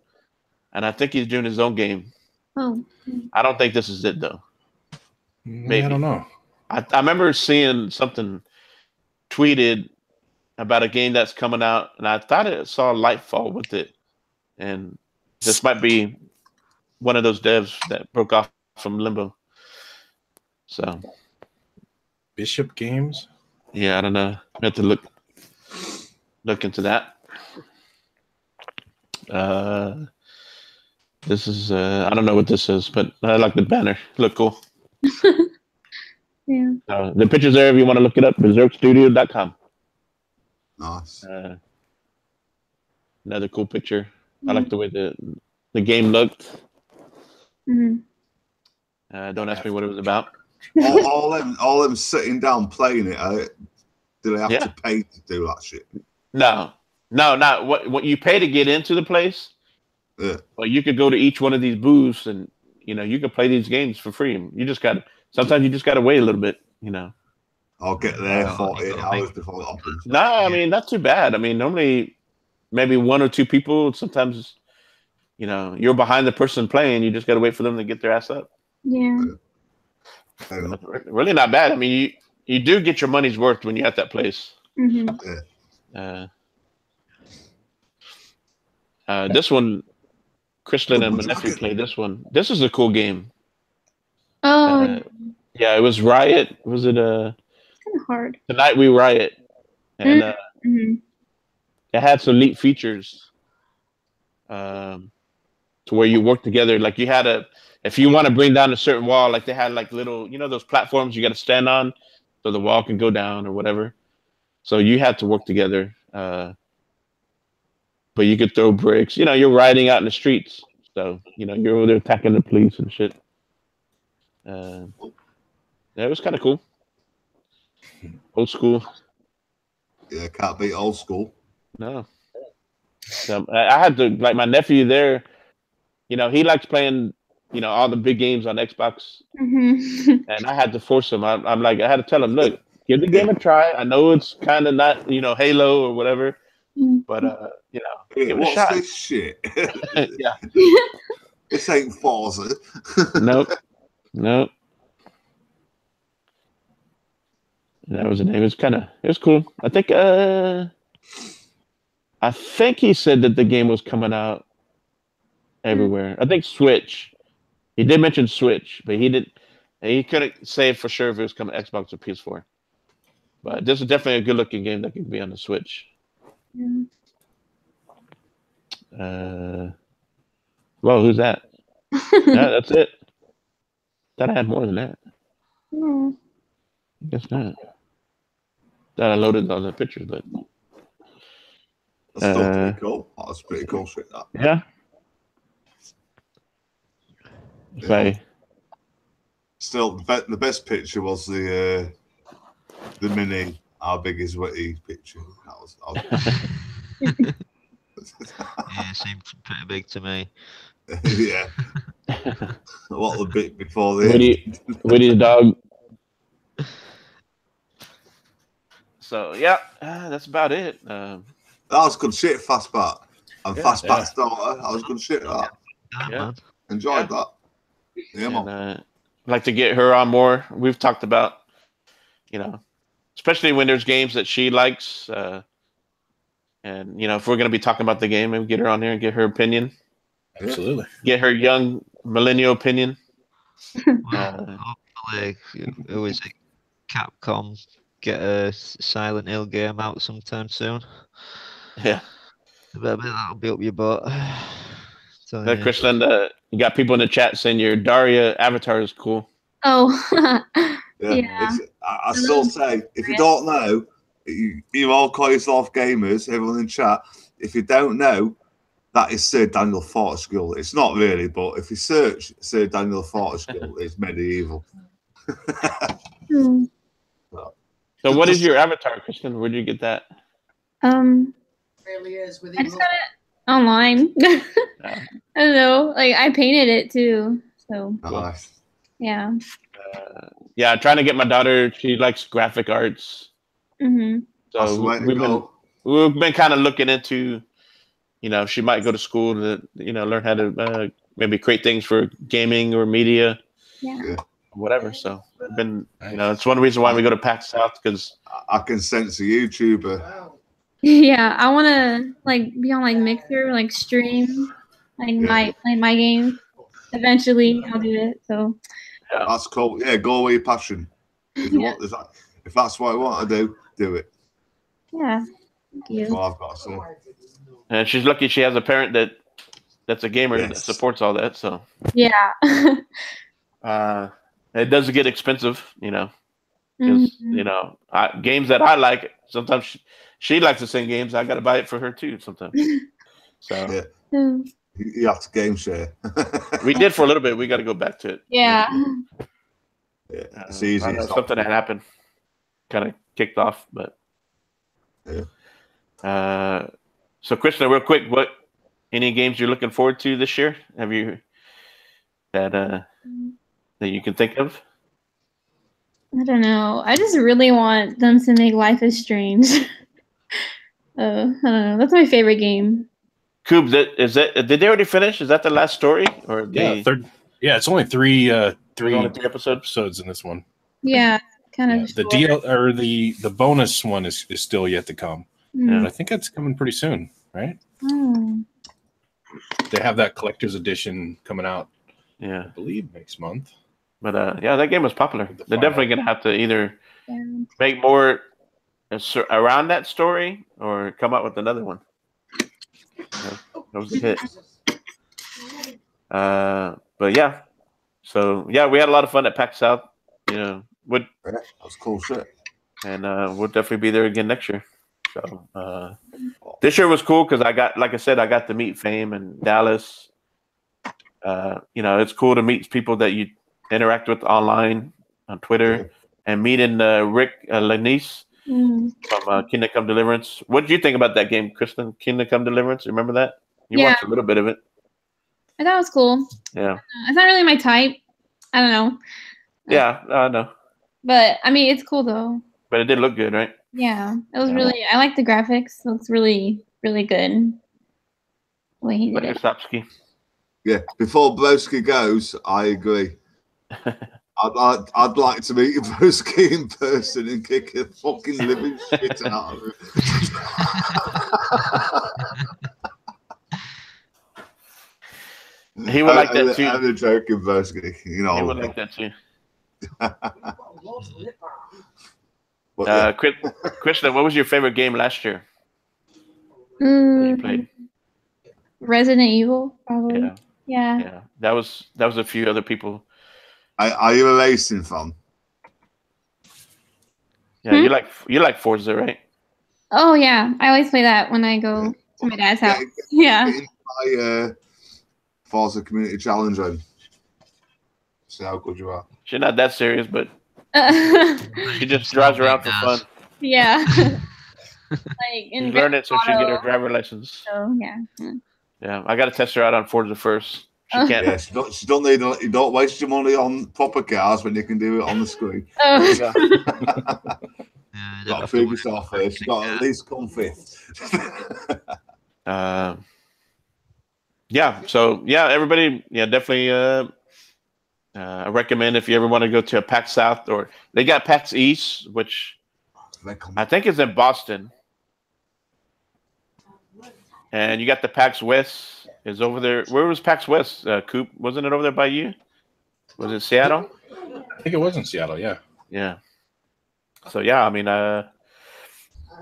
And I think he's doing his own game. Oh. I don't think this is it, though. Maybe. I don't know. I remember seeing something tweeted about a game that's coming out, and I thought I saw Lightfall with it. And this might be one of those devs that broke off from Limbo. So, Bishop Games? Yeah, I don't know. I have to look into that. This is I don't know what this is, but I like the banner. Look cool. Yeah. The picture's there if you want to look it up. BerserkStudio.com. Nice. Another cool picture. I like the way the game looked. Mm-hmm. Don't ask me what it was about. all them sitting down playing it. Do they have to pay to do that shit? No, not what you pay to get into the place. Yeah. But you could go to each one of these booths and you can play these games for free. You just sometimes you just gotta wait a little bit. I'll get there 48 hours before it opens. No, I mean not too bad. I mean normally maybe one or two people. Sometimes you're behind the person playing. You just gotta wait for them to get their ass up. Yeah. Really not bad. I mean you do get your money's worth when you're at that place. Mm-hmm. This one, Kristlyn and my nephew played this one. This is a cool game. Oh. Yeah, it was Riot. Was it kind of hard. Tonight We Riot, and it had some neat features. To where you work together, like you had if you want to bring down a certain wall, like they had like little, those platforms you got to stand on, so the wall can go down or whatever. So you had to work together. But you could throw bricks. You're riding out in the streets, so you're over there attacking the police and shit. It was kind of cool. Old school. Yeah, can't beat old school. No. So I had to my nephew there. He likes playing all the big games on Xbox, and I had to force him. I'm like, I had to tell him, look, give the game a try. I know it's kind of not Halo or whatever. But give it a shot. This shit? Yeah. This ain't Forza. Nope. That was the name. It was cool. I think he said that the game was coming out everywhere. I think Switch. He did mention Switch, but he couldn't say for sure if it was coming to Xbox or PS4. But this is definitely a good looking game that can be on the Switch. Well, who's that? That's it. Thought I had more than that. No. Guess not. Thought I loaded all the pictures, but that's still pretty cool. That's pretty cool shit. That. Yeah. Still, the best picture was the mini. How big is Witty picture? That was yeah, it seemed pretty big to me. Yeah. What the bit before the Witty's dog. So yeah, that's about it. That was good shit, Fastback. And Fastback's daughter. That was good shit. That. Yeah. Enjoyed that. Yeah, man. I'd like to get her on more. We've talked about, especially when there's games that she likes. And if we're going to be talking about the game, maybe get her on there and get her opinion. Absolutely. Get her young millennial opinion. Hopefully, who is it? Capcom get a Silent Hill game out sometime soon. Yeah. That'll be up your butt. So, Kristlyn, you got people in the chat saying your Daria avatar is cool. Oh. Yeah. I still say, if you don't know, you all call yourself gamers, everyone in chat. If you don't know, that is Sir Daniel Fortescue. It's not really, but if you search Sir Daniel Fortescue, it's medieval. So what is your avatar, Kristlyn? Where did you get that? Really is I just got it online. I don't know. Like I painted it too. So nice. Yeah. Yeah, trying to get my daughter. She likes graphic arts. So we've been kind of looking into, she might go to school to, learn how to maybe create things for gaming or media, whatever. So I've been, it's one reason why we go to PAX South, because I can sense a YouTuber. Yeah, I want to be on Mixer, stream, my games. Eventually, I'll do it. So that's cool. Yeah, go with your passion. If that's what I want to do it. Yeah. Thank you. That's all I've got to say. And she's lucky she has a parent that's a gamer that supports all that. So yeah. It does get expensive, because you know, games that I like. Sometimes she likes the same games. I got to buy it for her too. Sometimes. So yeah. You have to game share. we did for a little bit. We got to go back to it. Yeah. Yeah, it's easy. I know something that happened, kind of kicked off, but yeah. So Krishna, real quick, what any games you're looking forward to this year? Have you that you can think of? I don't know. I just really want them to make Life is Strange. I don't know. That's my favorite game. Coop, did they already finish? Is that the last story, or third? Yeah, it's only three only 3 episodes in this one. Yeah, kind of. The deal or the bonus one is still yet to come. Mm. But I think that's coming pretty soon, right? Oh. They have that collector's edition coming out. Yeah, I believe next month. But yeah, that game was popular. They're definitely gonna have to either make more around that story or come out with another one. That was a hit. But yeah, so yeah, we had a lot of fun at PAX South. You know, that was cool shit. And we'll definitely be there again next year. So this year was cool because I got to meet Fame and Dallas. You know, it's cool to meet people that you interact with online on Twitter, and meeting Rick Lanice from Kingdom Come Deliverance. What did you think about that game, Kristen? Kingdom Come Deliverance, remember that? You watched a little bit of it. I thought it was cool. Yeah. It's not really my type. I don't know. Yeah, I know. But I mean, it's cool though. But it did look good, right? Yeah, it was really. I like the graphics. It looks really, really good. The way he did it. Sapsky. Yeah. Before Broski goes, I agree. I'd like to meet Broski in person and kick a fucking living shit out of him. He would like that too. I'm a joking, Broski. You know. He would like that too. Krishna, what was your favorite game last year that you played? Resident Evil, probably. Yeah. That was a few other people. Are you a racing fan? Yeah, you like Forza, right? Oh yeah, I always play that when I go to my dad's house. Yeah. My Forza Community Challenge on. See how good you are. She's not that serious, but she just drives around for fun. Yeah. She's learned it so she can get her driver license. So yeah. Yeah, I got to test her out on Forza first. She can't. Yeah, she don't need. You don't waste your money on proper cars when you can do it on the screen. Oh. Got to prove yourself first. You got to at least come fifth. Yeah. So yeah, everybody. Yeah, definitely. I recommend if you ever want to go to a PAX South, or they got PAX East, which I think is in Boston, and you got the PAX West is over there. Where was PAX West? Coop, wasn't it over there by you? Was it Seattle? I think it was in Seattle. Yeah. Yeah. So yeah, I mean,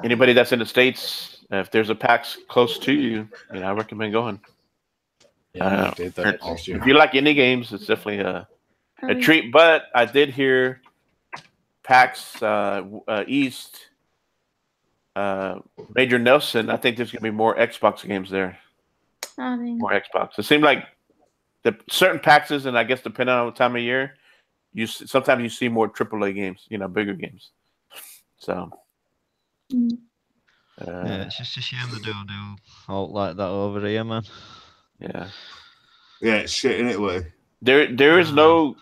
anybody that's in the States, if there's a PAX close to you, I recommend going. Yeah, I did that last year. If you like indie games, it's definitely a treat. But I did hear PAX East, Major Nelson. I think there's gonna be more Xbox games there. More Xbox. It seemed like the certain PAXs, and I guess depending on the time of year, sometimes you see more AAA games, bigger games. So yeah, it's just a shame they do all like that over here, man. Yeah. Yeah, it's shit in it, way. There is no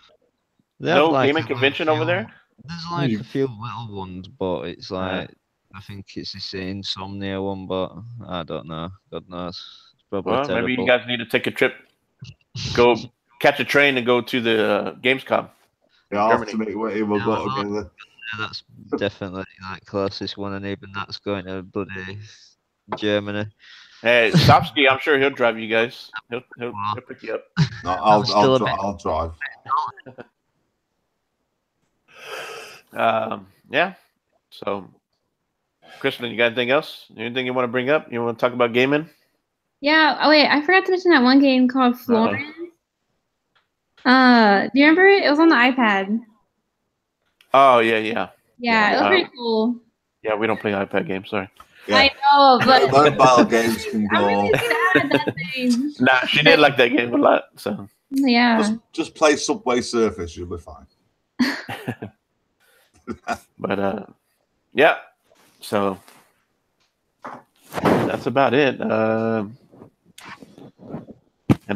like gaming convention over there. There's like a few little ones, but it's like I think it's this Insomnia one, but I don't know. God knows. It's probably terrible. Maybe you guys need to take a trip, go catch a train and go to the Gamescom. Yeah, I'll have to make Witty. We'll go together. Yeah, that's definitely like closest one, and even that's going to bloody Germany. Hey, Sapsky, I'm sure he'll drive you guys. He'll pick you up. No, I'll drive. Yeah. So, Kristen, you got anything else? Anything you want to bring up? You want to talk about gaming? Yeah. Oh wait, I forgot to mention that one game called Florence. Do you remember it? It was on the iPad. Oh yeah. Yeah, it was pretty cool. Yeah, we don't play iPad games. Sorry. Yeah. I know, but Mobile games can I'm go. really sad at that thing. Nah, she did like that game a lot. So Yeah. Just play Subway Surface, you'll be fine. but yeah. So that's about it. And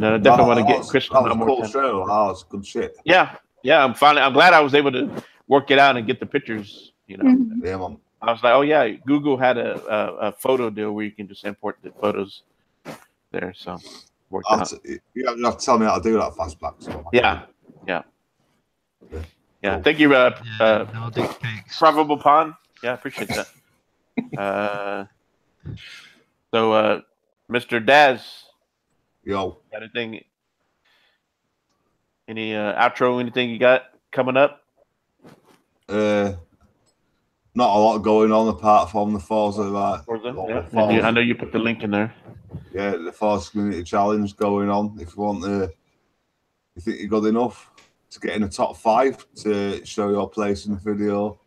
I definitely want to get Christian that was on a more cool time. show. That was good shit. Yeah. I'm glad I was able to work it out and get the pictures. You know. Mhm. Yeah, man. I was like, oh yeah, Google had a photo deal where you can just import the photos there. So worked out. You have to tell me how to do that fastback. So Yeah. Thank you, No dick pics. Probable Pond. Yeah, I appreciate that. So, Mr. Daz, Yo. got anything? Any outro? Anything you got coming up? Not a lot going on apart from the Forza. Yeah. I know you put the link in there. Yeah, the Forza Community Challenge going on. If you want you think you're good enough to get in the top 5 to show your place in the video,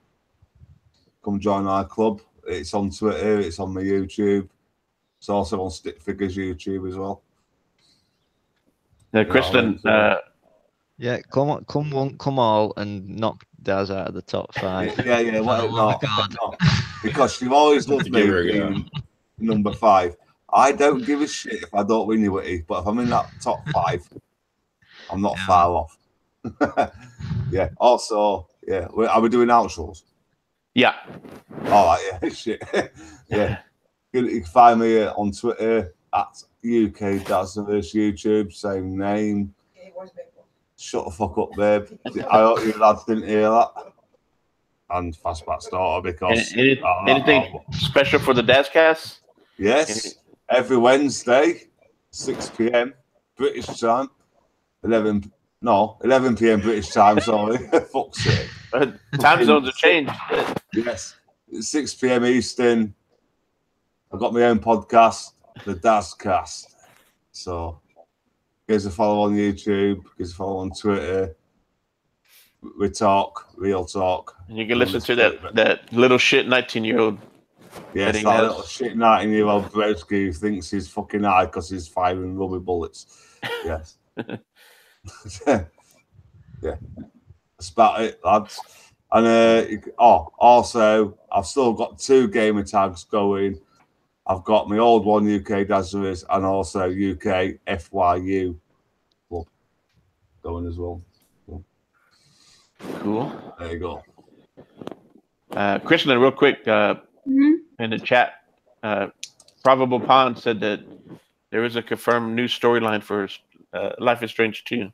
come join our club. It's on Twitter. It's on my YouTube. It's also on Stick Figures YouTube as well. Kristen. Yeah, come all, and knock Daz out of the top 5. Yeah. Well, no. Because you've always loved me being number 5. I don't give a shit if I don't win you, Witty, but if I'm in that top 5, I'm not far off. Yeah. Also, yeah, are we doing outros? Yeah. All right. Yeah. Shit. Yeah. You can find me on Twitter at UK.DAZ.FASTBACK.COOP, YouTube, same name. Shut the fuck up, babe. I hope you lads didn't hear that. And Fastback's daughter, because anything special for the DazCast? Yes, every Wednesday, 6 p.m. British time. 11 p.m. British time. Sorry, fuck's sake. Time zones have changed. Yes, 6 p.m. Eastern. I've got my own podcast, the DazCast. So, give us a follow on YouTube. Give us a follow on Twitter. We talk, real talk. And you can listen to that little shit 19-year-old. Yes, that little shit 19-year-old Broski who thinks he's fucking high because he's firing rubber bullets. Yes. Yeah. That's about it, lads. And also, I've still got 2 gamer tags going. I've got my old one, UK DazFaSTBACK, and also UK FYU club going as well. Cool. There you go. Krishna, real quick, in the chat, Probable Pond said that there is a confirmed new storyline for Life is Strange 2.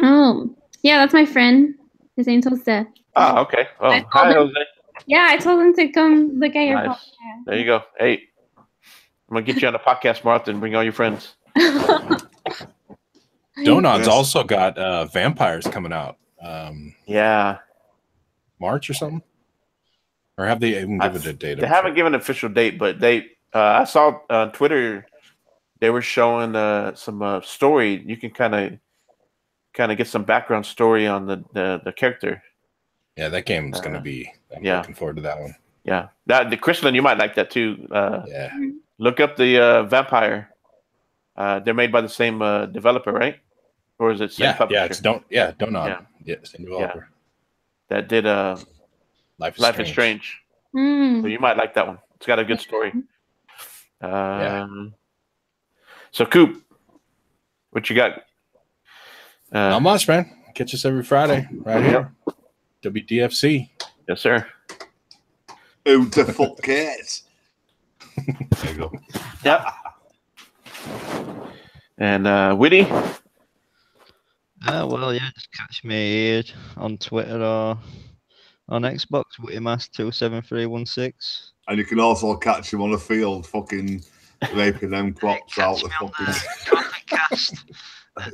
Oh, yeah, that's my friend. His name's Jose. Oh, okay. Oh, hi, Jose. Yeah, I told him to come look at your Nice. podcast. There you go. Hey, I'm going to get you on a podcast marathon and bring all your friends. Donod's also got Vampires coming out. Yeah. March or something? Or have they even given it a date? They haven't given an official date, but they I saw on Twitter they were showing some story. You can kind of get some background story on the character. Yeah, that game is going to be. I'm looking forward to that one. Yeah, the Kristen, you might like that too. Yeah. Look up the Vampire. They're made by the same developer, right? Or is it same publisher? Yeah, it's Donod. Yeah, same developer. Yeah. That did Life is Strange. So you might like that one. It's got a good story. So Coop, what you got? Not much, man. Catch us every Friday right here. W.D.F.C. Yes, sir. Who the fuck cares? There you go. Yep. And Witty? Just catch me here on Twitter or on Xbox, WittyMass27316. And you can also catch him on the field, fucking raping them crops out the fucking. Cast.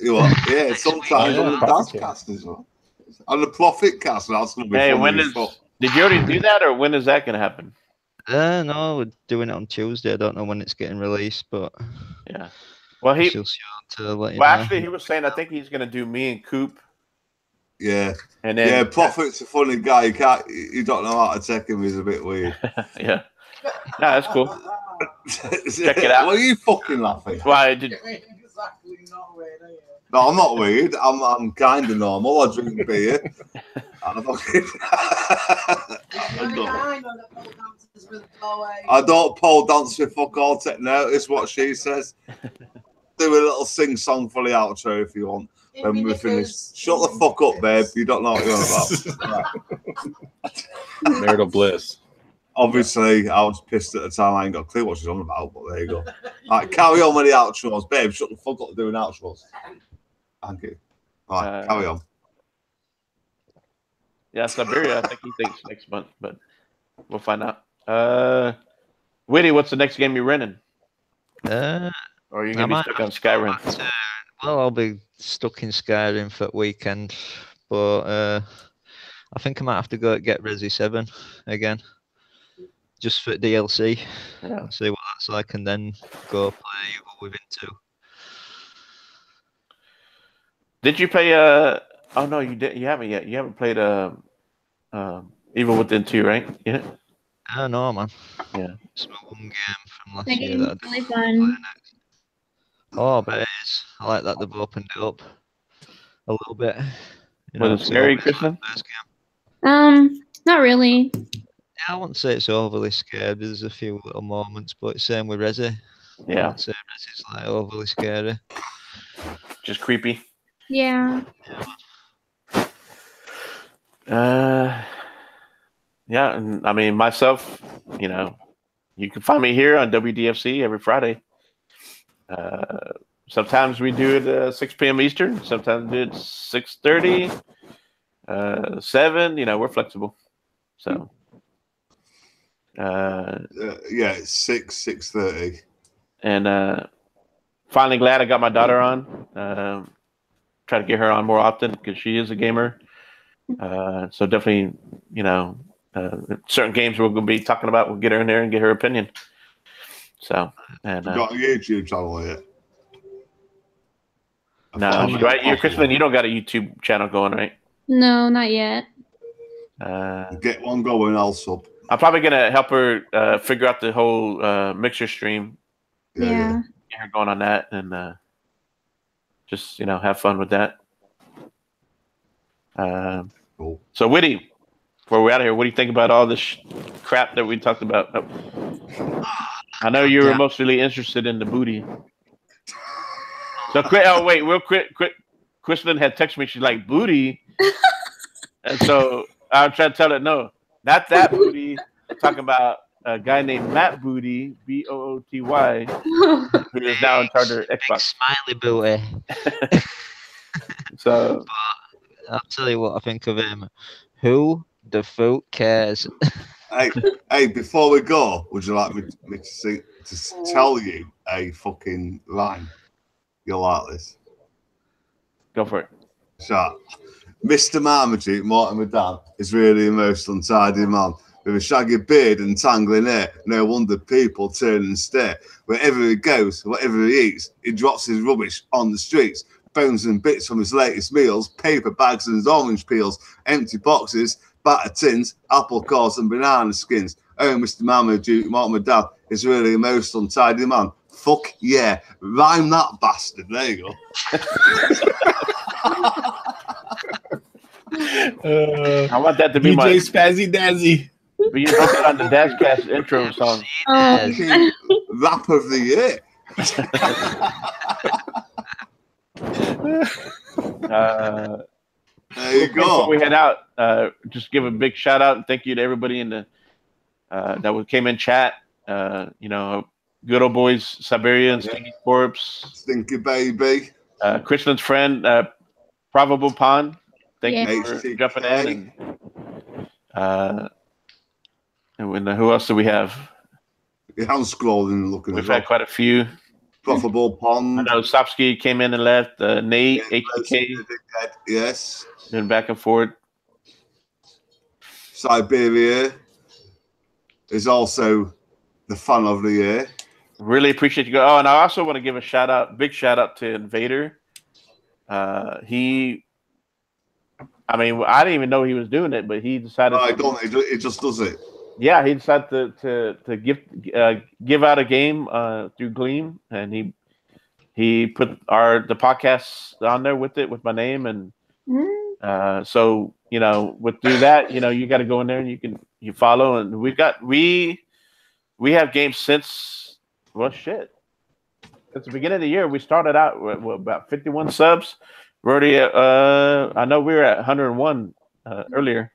Yeah, sometimes on the DazCast as well. On the Profit Cast, that's gonna be. Hey, did you already do that, or when is that gonna happen? No, we're doing it on Tuesday. I don't know when it's getting released, but yeah. Well, she'll to let you know. Actually, he was saying I think he's gonna do me and Coop Yeah. And then Prophet's a funny guy. You don't know how to take him. He's a bit weird. yeah. Nah, that's cool. Check it out. What are you fucking laughing? Why did? No, I'm not weird. I'm kind of normal. I drink beer. I don't pole dance with fuck all. Take notice what she says. Do a little sing song for the outro if you want. When we finish, shut the fuck up, babe. You don't know what you're on about. Marital bliss. Obviously, I was pissed at the time. I ain't got a clue what she's on about, but there you go. Right, carry on with the outros, babe. Shut the fuck up doing outros. Thank you. All right, carry on. Yeah, Siberia. I think he thinks next month, but we'll find out. Witty, what's the next game you're renting? Or are you gonna be stuck on Skyrim? Well, I'll be stuck in Skyrim for the weekend, but I think I might have to go get Resi 7 again, just for DLC. Yeah. See what that's like, and then go play Within 2. Did you play? Oh no, you didn't. You haven't yet. You haven't played Evil Within 2, right? Yeah. I don't know, man. Yeah. It's my one game from last That year. game's That really fun. Oh, but it is. I like that they've opened it up a little bit. Was it scary, Kristen? Not really. Yeah, I wouldn't say it's overly scary. There's a few little moments, but same with Resi. I Yeah. wouldn't say Resi's like overly scary. Just creepy. Yeah. Yeah, and I mean myself, you know, you can find me here on W.D.F.C every Friday. Sometimes we do it 6 p.m. Eastern. Sometimes we do it 6:30, 7. You know, we're flexible. So, yeah, it's 6:30. And finally glad I got my daughter on. Try to get her on more often because she is a gamer. So definitely, you know, certain games we're going to be talking about, we'll get her in there and get her opinion. So, and You got a YouTube channel yet? No, right? You're Kristen. You don't got a YouTube channel going, right? No, not yet. Get one going, I'll sub. I'm probably gonna help her figure out the whole mixer stream. Yeah. Get her going on that, and just have fun with that. Cool. So Witty, before we're out of here, what do you think about all this crap that we talked about? Oh. I know you were mostly interested in the booty. So wait, real quick. Kristen had texted me. She's like, booty, and so I was trying to tell her, no, not that booty. I'm talking about a guy named Matt Booty, Booty, who is now in charge of Xbox. Smiley booty. So but I'll tell you what I think of him. Who the fuck cares? Hey, before we go, would you like me to tell you a fucking line? You'll like this. Go for it. So, Mr. Marmaduke, Mortimer Dan, is really a most untidy man. With a shaggy beard and tangling hair, no wonder people turn and stare. Wherever he goes, whatever he eats, he drops his rubbish on the streets. Bones and bits from his latest meals, paper bags and his orange peels, empty boxes, batter tins, apple cores and banana skins. Oh, Mr. Marmaduke, Mortimer Dan, is really a most untidy man. Fuck yeah. Rhyme that bastard. There you go. I want that to be my Spazzy Dazzy. But you wrote it on the DazCast intro song. Rap of the year. There you go. Before we head out, just give a big shout out and thank you to everybody in the that came in chat. Good old boys, Siberian, Stinky Corpse, Stinky Baby, Kristen's friend, Probable Pond. Thank you for HTK. jumping in. And who else do we have? I'm scrolling and looking. We've had quite a few. Profitable Pond. I know Sopsky came in and left. Nate, HTK. Yes. Been back and forth. Siberia is also the fun of the year. Really appreciate you. Oh, and I also want to give a big shout out to Invader. I I mean, I didn't even know he was doing it, but he decided. No, I don't. It just does it. Yeah, he decided to give out a game through Gleam, and he put the podcast on there with it with my name, and so through that, you got to go in there and you follow, and we have games since since the beginning of the year. We started out with about 51 subs. We're already I know we were at 101 earlier.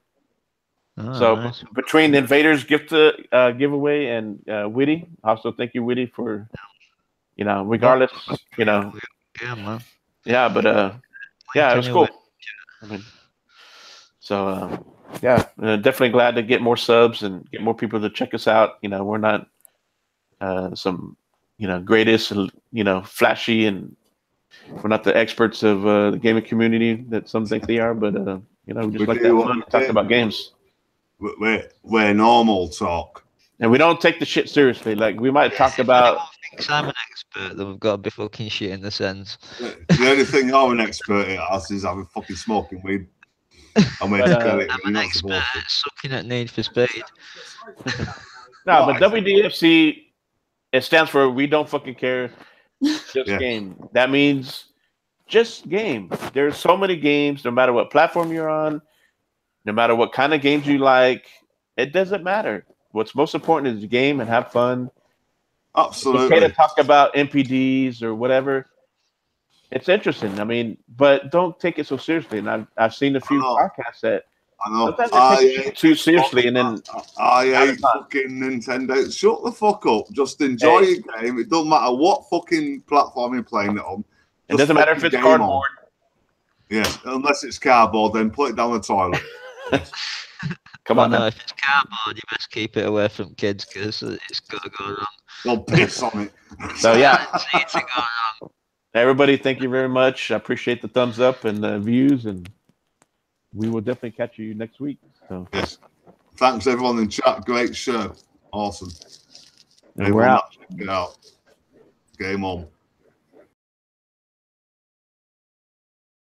Oh, So nice. between Invaders giveaway and Witty, also thank you, Witty, for regardless, Yeah, man. yeah, but yeah, it was cool. I mean, so definitely glad to get more subs and get more people to check us out. We're not some greatest flashy, and we're not the experts of the gaming community that some think they are, but we just like that fun talking about games. We're normal talk, and we don't take the shit seriously. Like we might talk about. Thinks I'm an expert, then we've got to be fucking shit in the sense. The only thing you're an expert at is having fucking smoking weed. I'm an expert at sucking at Need for Speed. No, but W.D.F.C. it stands for We Don't Fucking Care, Just Game. That means just game. There's so many games, no matter what platform you're on. No matter what kind of games you like, it doesn't matter. What's most important is the game and have fun. Absolutely. It's okay to talk about NPDs or whatever. It's interesting. I mean, but don't take it so seriously. And I've seen a few podcasts that sometimes they take it too seriously, and then I hate fucking Nintendo. Shut the fuck up. Just enjoy your game. It doesn't matter what fucking platform you're playing it on. It doesn't matter if it's cardboard. Yeah, unless it's cardboard, then put it down the toilet. Come on, if it's cardboard, you best keep it away from kids because it's gonna go wrong. They'll piss on it. So yeah, it's gonna go wrong. Everybody, thank you very much. I appreciate the thumbs up and the views, and we will definitely catch you next week. So yes, thanks everyone in chat. Great show, awesome. And we're out. Get out. Game on.